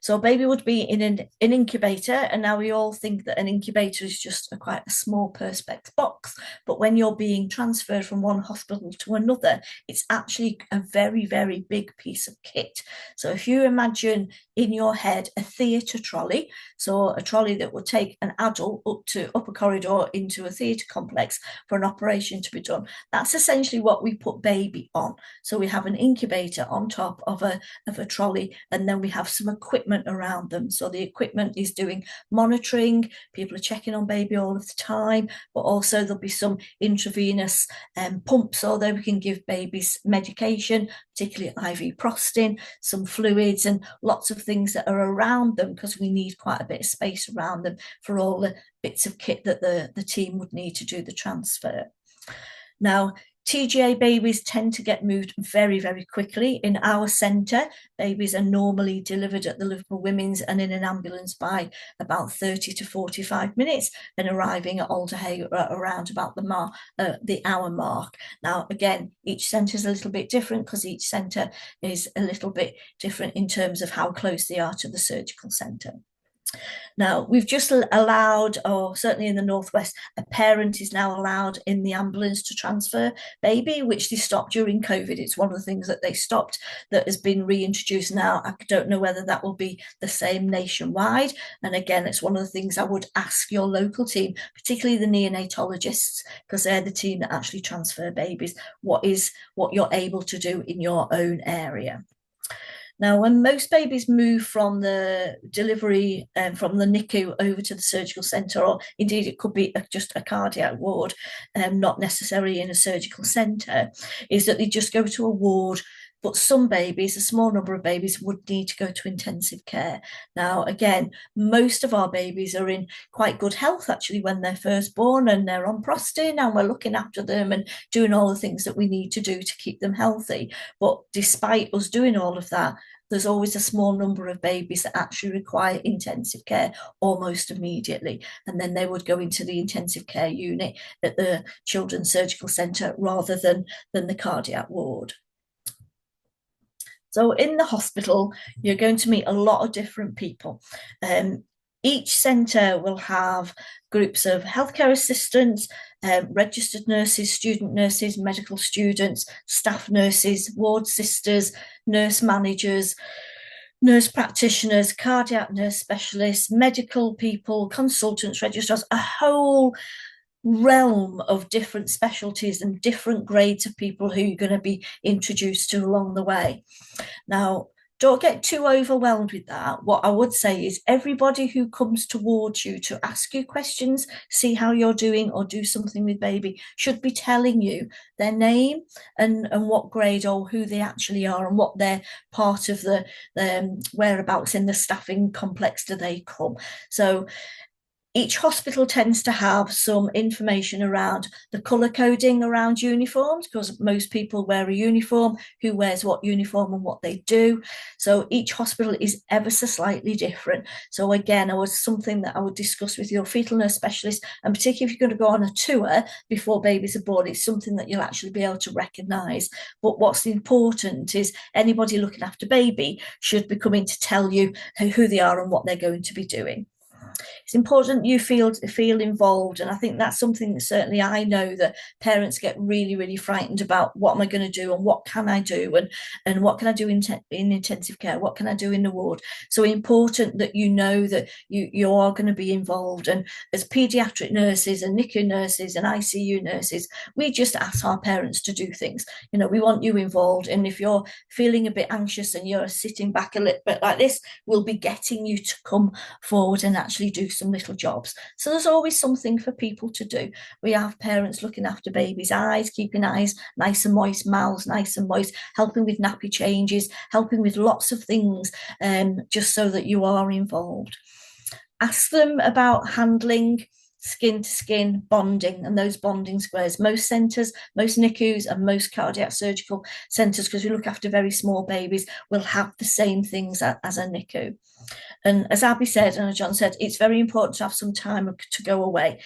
So a baby would be in an incubator, and now we all think that an incubator is just quite a small perspex box, but when you're being transferred from one hospital to another, it's actually a very, very big piece of kit. So if you imagine in your head a theatre trolley, so a trolley that would take an adult up a corridor into a theatre complex for an operation to be done, that's essentially what we put baby on. So we have an incubator on top of a trolley, and then we have some equipment around them. So the equipment is doing monitoring, people are checking on baby all of the time, but also there'll be some intravenous pumps, although we can give babies medication, particularly IV prostin, some fluids, and lots of things that are around them, because we need quite a bit of space around them for all the bits of kit that the team would need to do the transfer. Now, TGA babies tend to get moved very, very quickly. In our centre, babies are normally delivered at the Liverpool Women's and in an ambulance by about 30 to 45 minutes, and arriving at Alderhay around about the hour mark. Now, again, each centre is a little bit different, because each centre is a little bit different in terms of how close they are to the surgical centre. Now, we've just allowed, or certainly in the Northwest, a parent is now allowed in the ambulance to transfer baby, which they stopped during COVID. It's one of the things that they stopped that has been reintroduced now. I don't know whether that will be the same nationwide. And again, it's one of the things I would ask your local team, particularly the neonatologists, because they're the team that actually transfer babies, what you're able to do in your own area. Now, when most babies move from the delivery from the NICU over to the surgical centre, or indeed it could be just a cardiac ward, not necessarily in a surgical centre, is that they just go to a ward. But some babies, a small number of babies, would need to go to intensive care. Now, again, most of our babies are in quite good health, actually, when they're first born, and they're on prostin, and we're looking after them and doing all the things that we need to do to keep them healthy. But despite us doing all of that, there's always a small number of babies that actually require intensive care almost immediately. And then they would go into the intensive care unit at the Children's Surgical Centre rather than the cardiac ward. So in the hospital, you're going to meet a lot of different people. Each centre will have groups of healthcare assistants, registered nurses, student nurses, medical students, staff nurses, ward sisters, nurse managers, nurse practitioners, cardiac nurse specialists, medical people, consultants, registrars, a whole realm of different specialties and different grades of people who you're going to be introduced to along the way. Now, don't get too overwhelmed with that. What I would say is everybody who comes towards you to ask you questions, see how you're doing, or do something with baby, should be telling you their name and what grade or who they actually are and what their part of the whereabouts in the staffing complex do they come. So each hospital tends to have some information around the colour coding around uniforms, because most people wear a uniform, who wears what uniform and what they do. So each hospital is ever so slightly different. So again, it was something that I would discuss with your fetal nurse specialist, and particularly if you're going to go on a tour before babies are born, it's something that you'll actually be able to recognise. But what's important is anybody looking after baby should be coming to tell you who they are and what they're going to be doing. It's important you feel involved, and I think that's something that certainly I know that parents get really, really frightened about. What am I going to do, and what can I do, and what can I do in intensive care, what can I do in the ward? So important that you know that you are going to be involved. And as paediatric nurses and NICU nurses and ICU nurses, we just ask our parents to do things. You know, we want you involved, and if you're feeling a bit anxious and you're sitting back a little bit like this, we'll be getting you to come forward and actually do some little jobs. So there's always something for people to do. We have parents looking after babies' eyes, keeping eyes nice and moist, mouths nice and moist, helping with nappy changes, helping with lots of things, just so that you are involved. Ask them about handling skin to skin bonding and those bonding squares. Most centres, most NICUs and most cardiac surgical centres, because we look after very small babies, will have the same things as a NICU. And as Abbie said, and as John said, it's very important to have some time to go away.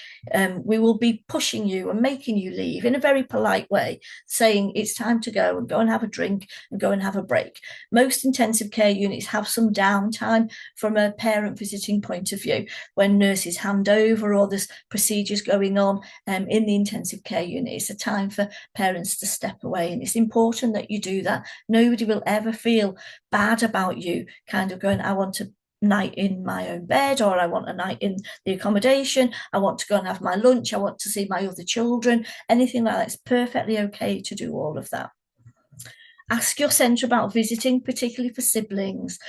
We will be pushing you and making you leave in a very polite way, saying it's time to go and have a drink and go and have a break. Most intensive care units have some downtime from a parent visiting point of view when nurses hand over or there's procedures going on in the intensive care unit. It's a time for parents to step away, and it's important that you do that. Nobody will ever feel bad about you kind of going, I want to night in my own bed, or I want a night in the accommodation, I want to go and have my lunch, I want to see my other children, anything like that. It's perfectly okay to do all of that. Ask your centre about visiting, particularly for siblings.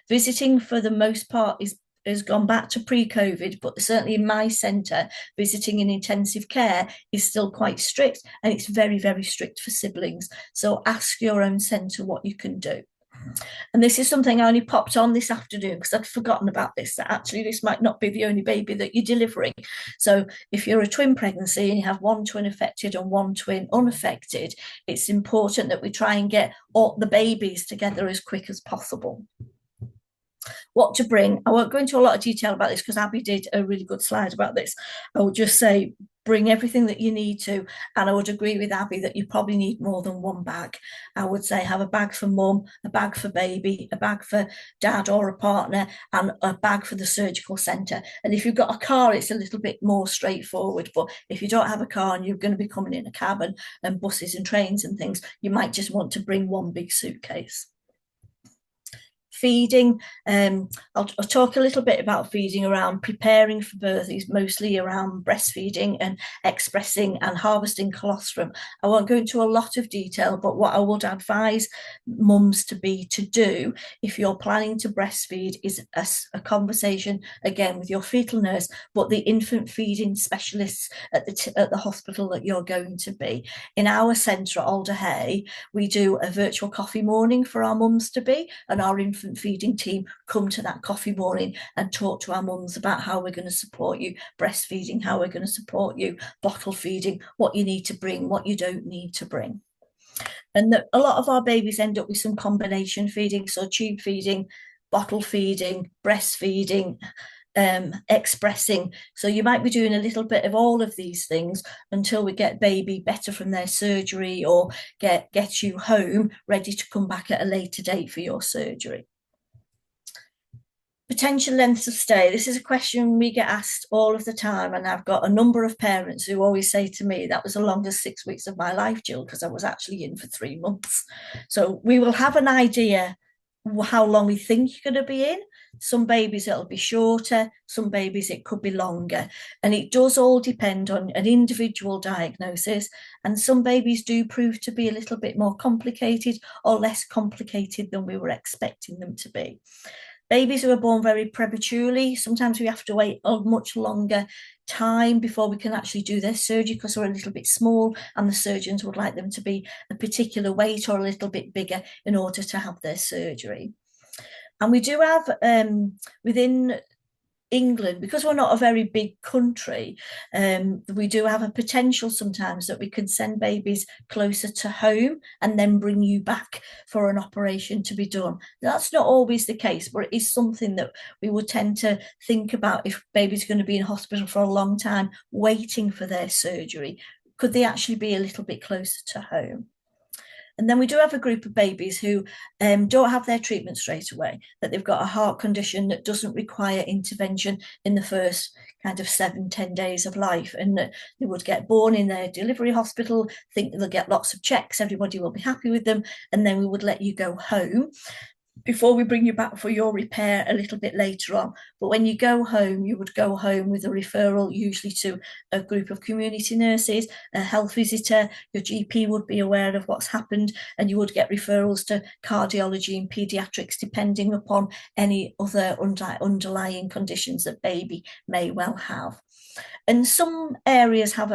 Visiting for the most part has gone back to pre-COVID, but certainly in my centre, visiting in intensive care is still quite strict, and it's very, very strict for siblings. So ask your own centre what you can do. And this is something I only popped on this afternoon because I'd forgotten about this, that actually this might not be the only baby that you're delivering. So if you're a twin pregnancy and you have one twin affected and one twin unaffected, it's important that we try and get all the babies together as quick as possible. What to bring. I won't go into a lot of detail about this because Abbie did a really good slide about this. I will just say bring everything that you need to, and I would agree with Abbie that you probably need more than one bag. I would say have a bag for mum, a bag for baby, a bag for dad or a partner, and a bag for the surgical centre. And if you've got a car, it's a little bit more straightforward, but if you don't have a car and you're going to be coming in a cab and buses and trains and things, you might just want to bring one big suitcase. Feeding, I'll talk a little bit about feeding around preparing for birth, is mostly around breastfeeding and expressing and harvesting colostrum. I won't go into a lot of detail, but what I would advise mums to do if you're planning to breastfeed is a conversation again with your fetal nurse, but the infant feeding specialists at the hospital that you're going to be. In our centre at Alder Hey, we do a virtual coffee morning for our mums to be, and our infant feeding team come to that coffee morning and talk to our mums about how we're going to support you breastfeeding, how we're going to support you bottle feeding, what you need to bring, what you don't need to bring. And a lot of our babies end up with some combination feeding, so tube feeding, bottle feeding, breastfeeding, expressing. So you might be doing a little bit of all of these things until we get baby better from their surgery or get you home ready to come back at a later date for your surgery. Potential lengths of stay. This is a question we get asked all of the time, and I've got a number of parents who always say to me, that was the longest 6 weeks of my life, Jill, because I was actually in for 3 months. So we will have an idea how long we think you're going to be in. Some babies it'll be shorter, some babies it could be longer, and it does all depend on an individual diagnosis, and some babies do prove to be a little bit more complicated or less complicated than we were expecting them to be. Babies who are born very prematurely, sometimes we have to wait a much longer time before we can actually do their surgery because they're a little bit small and the surgeons would like them to be a particular weight or a little bit bigger in order to have their surgery. And we do have within England, because we're not a very big country, we do have a potential sometimes that we can send babies closer to home and then bring you back for an operation to be done. That's not always the case, but it is something that we would tend to think about. If baby's going to be in hospital for a long time waiting for their surgery, could they actually be a little bit closer to home? And then we do have a group of babies who don't have their treatment straight away, that they've got a heart condition that doesn't require intervention in the first kind of 7-10 days of life, and that they would get born in their delivery hospital, think they'll get lots of checks, everybody will be happy with them, and then we would let you go home before we bring you back for your repair a little bit later on. But when you go home, you would go home with a referral, usually to a group of community nurses, a health visitor, your GP would be aware of what's happened, and you would get referrals to cardiology and paediatrics, depending upon any other underlying conditions that baby may well have. And some areas have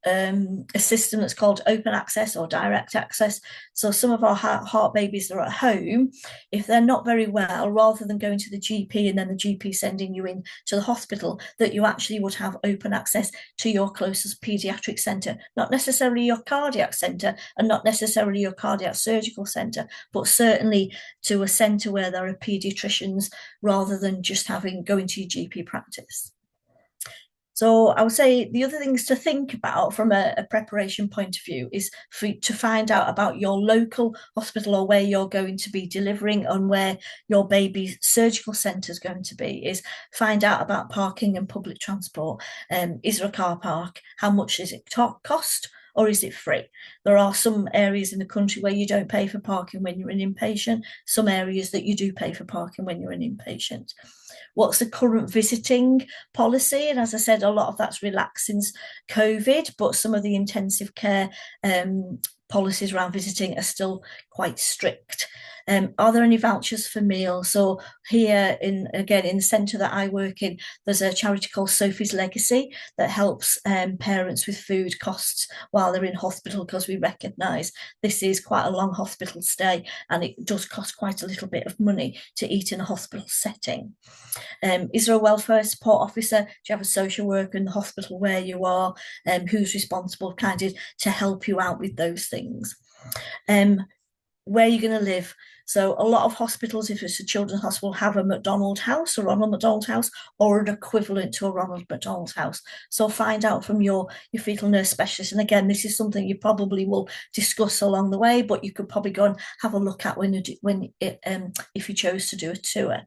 a system that's called open access or direct access. So some of our heart babies that are at home, if they're not very well, rather than going to the GP and then the GP sending you in to the hospital, that you actually would have open access to your closest paediatric centre, not necessarily your cardiac centre and not necessarily your cardiac surgical centre, but certainly to a centre where there are paediatricians, rather than just going to your GP practice. So I would say the other things to think about from a preparation point of view is to find out about your local hospital or where you're going to be delivering and where your baby's surgical centre is going to be, is find out about parking and public transport. Is there a car park? How much does it cost? Or is it free? There are some areas in the country where you don't pay for parking when you're an inpatient, some areas that you do pay for parking when you're an inpatient. What's the current visiting policy? And as I said, a lot of that's relaxed since COVID, but some of the intensive care policies around visiting are still quite strict. Are there any vouchers for meals? So here, in the centre that I work in, there's a charity called Sophie's Legacy that helps parents with food costs while they're in hospital, because we recognise this is quite a long hospital stay and it does cost quite a little bit of money to eat in a hospital setting. Is there a welfare support officer? Do you have a social worker in the hospital where you are? Who's responsible kind of to help you out with those things? Where are you going to live? So a lot of hospitals, if it's a children's hospital, have a McDonald house, a Ronald McDonald house, or an equivalent to a Ronald McDonald house. So find out from your fetal nurse specialist. And again, this is something you probably will discuss along the way, but you could probably go and have a look at if you chose to do a tour.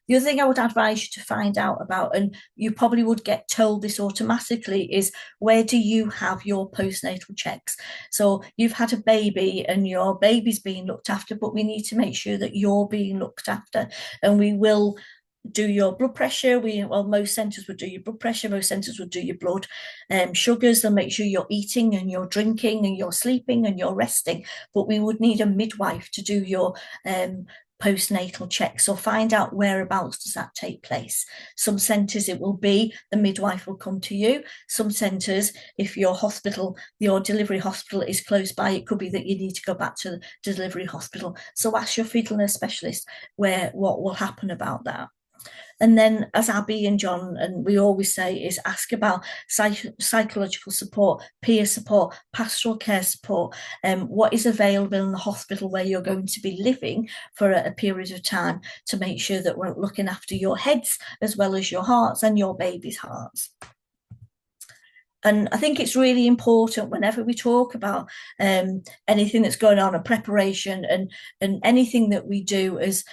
The other thing I would advise you to find out about, and you probably would get told this automatically, is where do you have your postnatal checks? So you've had a baby and your baby's being looked after, but we need to make sure that you're being looked after. And we will do your blood pressure. Most centres would do your blood pressure, most centres would do your blood sugars. They'll make sure you're eating and you're drinking and you're sleeping and you're resting. But we would need a midwife to do your postnatal check. So find out whereabouts does that take place. Some centres it will be the midwife will come to you. Some centres, if your delivery hospital is close by, it could be that you need to go back to the delivery hospital. So ask your fetal nurse specialist what will happen about that. And then, as Abbie and John and we always say, is ask about psychological support, peer support, pastoral care support, what is available in the hospital where you're going to be living for a period of time, to make sure that we're looking after your heads as well as your hearts and your baby's hearts. And I think it's really important whenever we talk about anything that's going on, a preparation and anything that we do as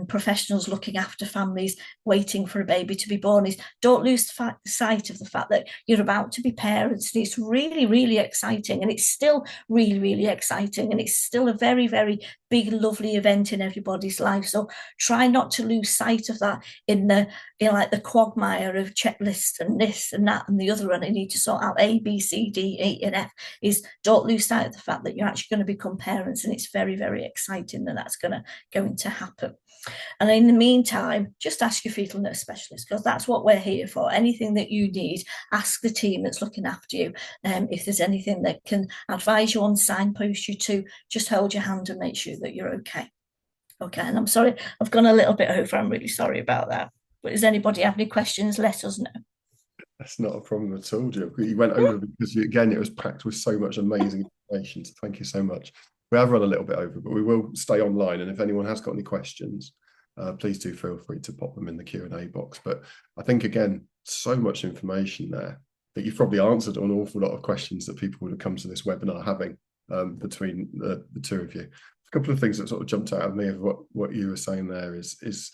professionals looking after families waiting for a baby to be born, is don't lose sight of the fact that you're about to be parents. And it's really, really exciting, and it's still really, really exciting, and it's still a very, very big, lovely event in everybody's life. So try not to lose sight of that in the quagmire of checklists and this and that and the other, and I need to sort out A, B, C, D, E, and F. Is don't lose sight of the fact that you're actually going to become parents, and it's very, very exciting that that's going to happen. And in the meantime, just ask your fetal nurse specialist, because that's what we're here for. Anything that you need, ask the team that's looking after you. If there's anything that can advise you on, signpost you to, just hold your hand and make sure that you're okay. Okay, and I'm sorry, I've gone a little bit over. I'm really sorry about that. But does anybody have any questions? Let us know. That's not a problem at all, Jill. You went over because, again, it was packed with so much amazing information. So thank you so much. We have run a little bit over, but we will stay online. And if anyone has got any questions, please do feel free to pop them in the Q&A box. But I think, again, so much information there that you've probably answered an awful lot of questions that people would have come to this webinar having between the two of you. A couple of things that sort of jumped out at me of what you were saying there is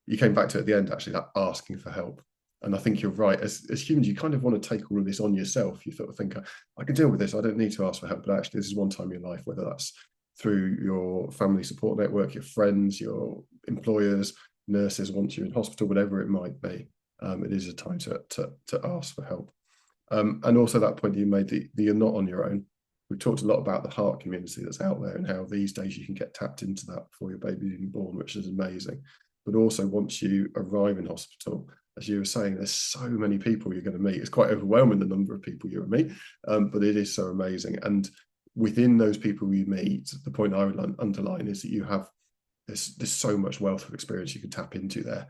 you came back to at the end, actually, that asking for help. And I think you're right. As humans, you kind of want to take all of this on yourself. You sort of think, I can deal with this. I don't need to ask for help. But actually, this is one time in your life, whether that's through your family support network, your friends, your employers, nurses, once you're in hospital, whatever it might be, it is a time to ask for help. And also that point you made that you're not on your own. We've talked a lot about the heart community that's out there and how these days you can get tapped into that before your baby's even born, which is amazing. But also once you arrive in hospital, as you were saying, there's so many people you're going to meet. It's quite overwhelming, the number of people you meet, but it is so amazing. And within those people you meet, the point I would underline is that you have there's so much wealth of experience you can tap into there.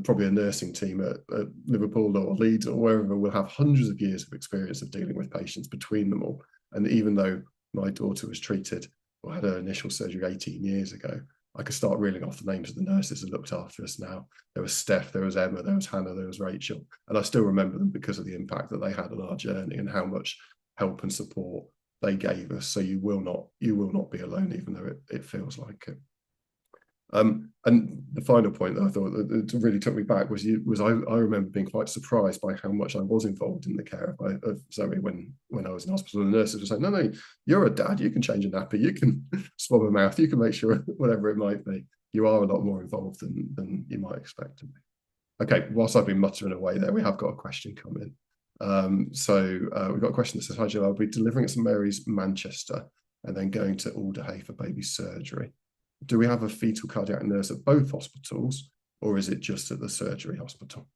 Probably a nursing team at Liverpool or Leeds or wherever will have hundreds of years of experience of dealing with patients between them all. And even though my daughter was treated or had her initial surgery 18 years ago, I could start reeling off the names of the nurses that looked after us now. There was Steph, there was Emma, there was Hannah, there was Rachel. And I still remember them because of the impact that they had on our journey and how much help and support they gave us. So you will not be alone, even though it feels like it. And the final point that I thought that really took me back was I remember being quite surprised by how much I was involved in the care of Zoe when I was in hospital. And the nurses were saying, no, you're a dad, you can change a nappy, you can swab a mouth, you can make sure whatever it might be. You are a lot more involved than you might expect to be. Okay, whilst I've been muttering away there, we have got a question come in. So we've got a question that says, hi Jill, I'll be delivering at St Mary's, Manchester, and then going to Alderhay for baby surgery. Do we have a fetal cardiac nurse at both hospitals, or is it just at the surgery hospital?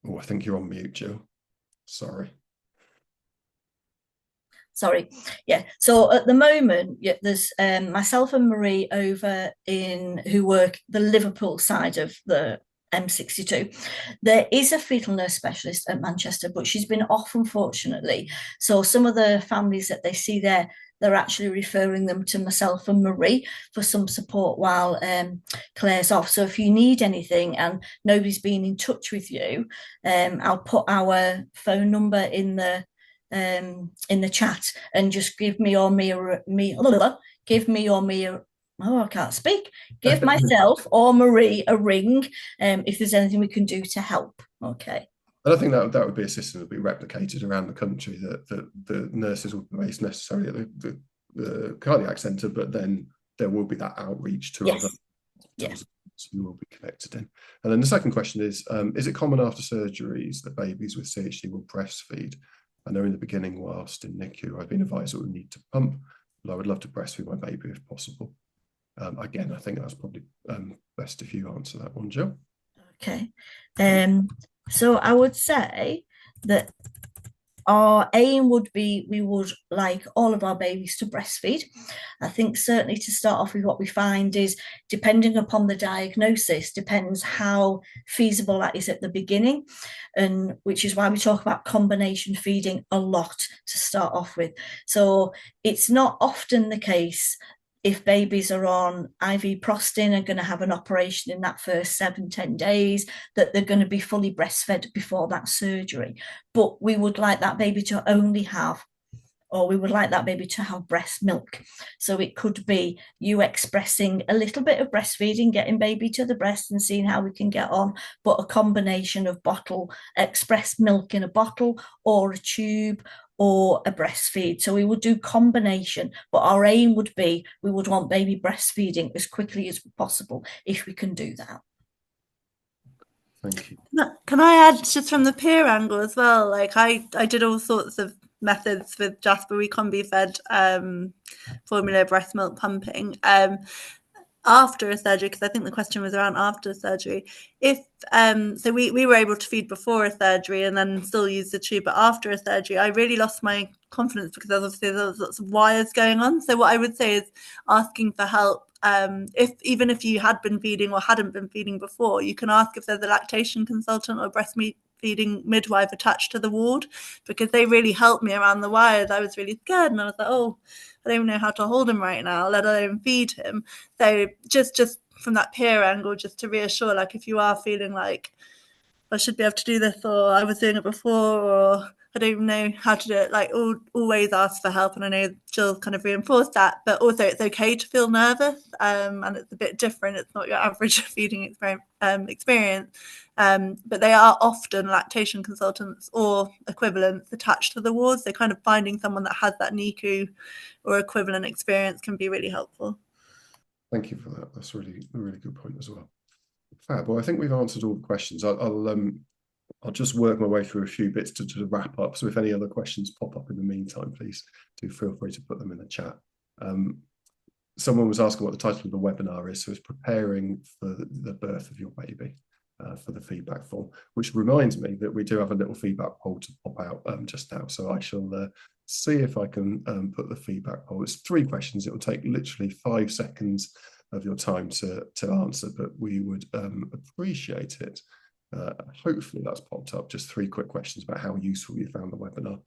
Oh, I think you're on mute, Jill. Sorry. Yeah, so at the moment, there's myself and Marie over who work the Liverpool side of the M62. There is a fetal nurse specialist at Manchester, but she's been off, unfortunately. So some of the families that they see there, they're actually referring them to myself and Marie for some support while Claire's off. So if you need anything and nobody's been in touch with you, I'll put our phone number in the chat, and just give myself or Marie a ring if there's anything we can do to help. Okay. And I think that would be a system that would be replicated around the country, that the nurses will be based necessarily at the cardiac centre, but then there will be that outreach to other hospitals, so you will be connected in. And then the second question is it common after surgeries that babies with CHD will breastfeed? I know in the beginning, whilst in NICU, I've been advised that we need to pump, but I would love to breastfeed my baby if possible. Again, I think that's probably best if you answer that one, Jill. Okay. So I would say that our aim would be, we would like all of our babies to breastfeed. I think certainly to start off with, what we find is, depending upon the diagnosis, depends how feasible that is at the beginning, and which is why we talk about combination feeding a lot to start off with. So it's not often the case, if babies are on IV Prostin, are going to have an operation in that first 7-10 days, that they're going to be fully breastfed before that surgery. But we would like that baby to only have, or we would like that baby to have breast milk. So it could be you expressing a little bit of breastfeeding, getting baby to the breast and seeing how we can get on, but a combination of expressed milk in a bottle or a tube or a breastfeed. So we would do combination, but our aim would be, we would want baby breastfeeding as quickly as possible, if we can do that. Thank you. Can I add, just from the peer angle as well, like I did all sorts of methods with Jasper. We combi fed formula breast milk pumping after a surgery, because I think the question was around after surgery. If so we were able to feed before a surgery and then still use the tube, but after a surgery I really lost my confidence, because obviously there was lots of wires going on. So what I would say is asking for help. Even if you had been feeding or hadn't been feeding before, you can ask if there's a lactation consultant or breastfeeding midwife attached to the ward, because they really helped me around the wires. I was really scared, and I was like, oh, I don't know how to hold him right now, let alone feed him. So just from that peer angle, just to reassure, like, if you are feeling like I should be able to do this, or I was doing it before, or I don't even know how to do it, like, always ask for help. And I know Jill kind of reinforced that, but also it's okay to feel nervous, and it's a bit different. It's not your average feeding experience, but they are often lactation consultants or equivalents attached to the wards. So kind of finding someone that has that NICU or equivalent experience can be really helpful. Thank you for that. That's really a really good point as well. Fab. Well, I think we've answered all the questions. I'll just work my way through a few bits to wrap up. So if any other questions pop up in the meantime, please do feel free to put them in the chat. someone was asking what the title of the webinar is, so it's preparing for the birth of your baby. For the feedback form, which reminds me that we do have a little feedback poll to pop out just now. So I shall see if I can put the feedback poll. It's 3 questions. It will take literally 5 seconds of your time to answer, but we would appreciate it. Hopefully that's popped up. Just 3 quick questions about how useful you found the webinar.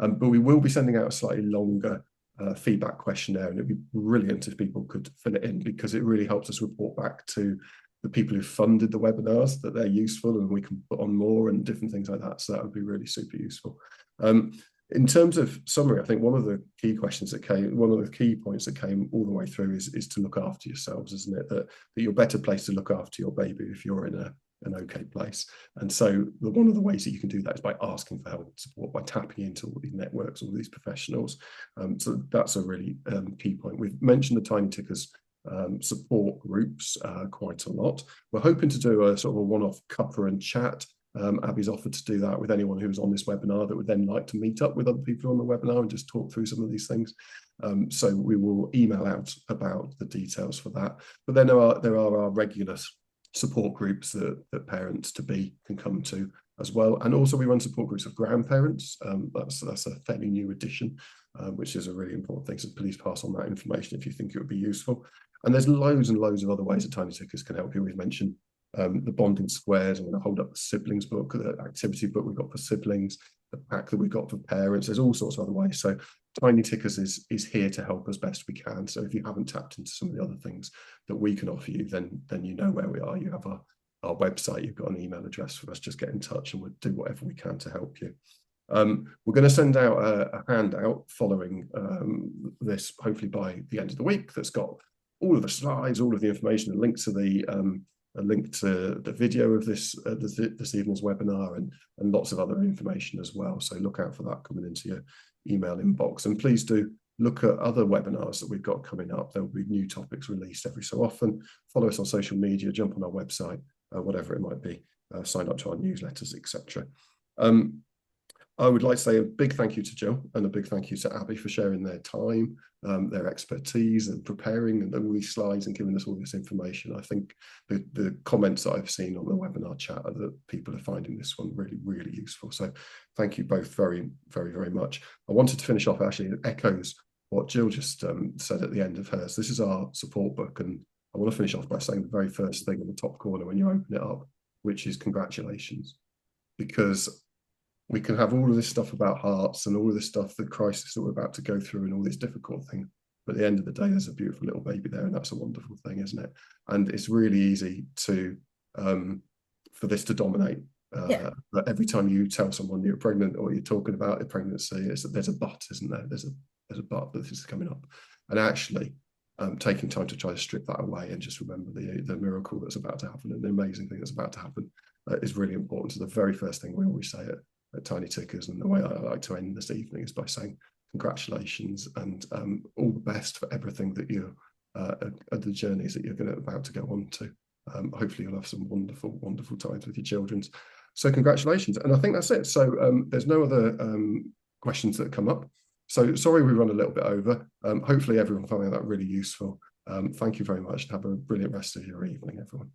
But we will be sending out a slightly longer feedback questionnaire, and it'd be brilliant if people could fill it in, because it really helps us report back to the people who funded the webinars that they're useful, and we can put on more and different things like that. So that would be really super useful. In terms of summary, I think one of the key questions that came, one of the key points that came all the way through is to look after yourselves, isn't it? That you're better placed to look after your baby if you're in an okay place. And so one of the ways that you can do that is by asking for help and support, by tapping into all these networks, all these professionals. So that's a really key point. We've mentioned the Tiny Tickers support groups quite a lot. We're hoping to do a sort of a one-off cuppa and chat. Abbie's offered to do that with anyone who's on this webinar that would then like to meet up with other people on the webinar and just talk through some of these things. So we will email out about the details for that. But then there are our regular support groups that parents to be can come to as well. And also we run support groups of grandparents. That's a fairly new addition, which is a really important thing. So please pass on that information if you think it would be useful. And there's loads and loads of other ways that Tiny Tickers can help you. We've mentioned the bonding squares. I'm going to hold up the siblings book, the activity book we've got for siblings, the pack that we've got for parents. There's all sorts of other ways. So Tiny Tickers is here to help as best we can. So if you haven't tapped into some of the other things that we can offer you, then you know where we are. You have our website, you've got an email address for us. Just get in touch and we'll do whatever we can to help you. We're going to send out a handout following this, hopefully by the end of the week, that's got all of the slides, all of the information, a link to the video of this evening's webinar, and lots of other information as well. So look out for that coming into your email inbox. And please do look at other webinars that we've got coming up. There will be new topics released every so often. Follow us on social media, jump on our website, whatever it might be, sign up to our newsletters, etc. I would like to say a big thank you to Jill and a big thank you to Abbie for sharing their time, their expertise and preparing and all these slides and giving us all this information. I think the comments that I've seen on the webinar chat are that people are finding this one really, really useful. So thank you both very, very, very much. I wanted to finish off, actually, it echoes what Jill just said at the end of hers. This is our support book, and I want to finish off by saying the very first thing in the top corner when you open it up, which is congratulations, because we can have all of this stuff about hearts and all of this stuff, the crisis that we're about to go through and all these difficult things. But at the end of the day, there's a beautiful little baby there, and that's a wonderful thing, isn't it? And it's really easy to for this to dominate. But every time you tell someone you're pregnant or you're talking about a pregnancy, there's a but, isn't there? There's a but that this is coming up. And actually, taking time to try to strip that away and just remember the miracle that's about to happen and the amazing thing that's about to happen is really important. So the very first thing we always say at Tiny Tickers, and the way I like to end this evening is by saying congratulations and all the best for everything that you're the journeys that you're about to go on to. Hopefully you'll have some wonderful, wonderful times with your children. So congratulations. And I think that's it. So there's no other questions that come up. So sorry we run a little bit over. Hopefully everyone found that really useful. Thank you very much and have a brilliant rest of your evening, everyone.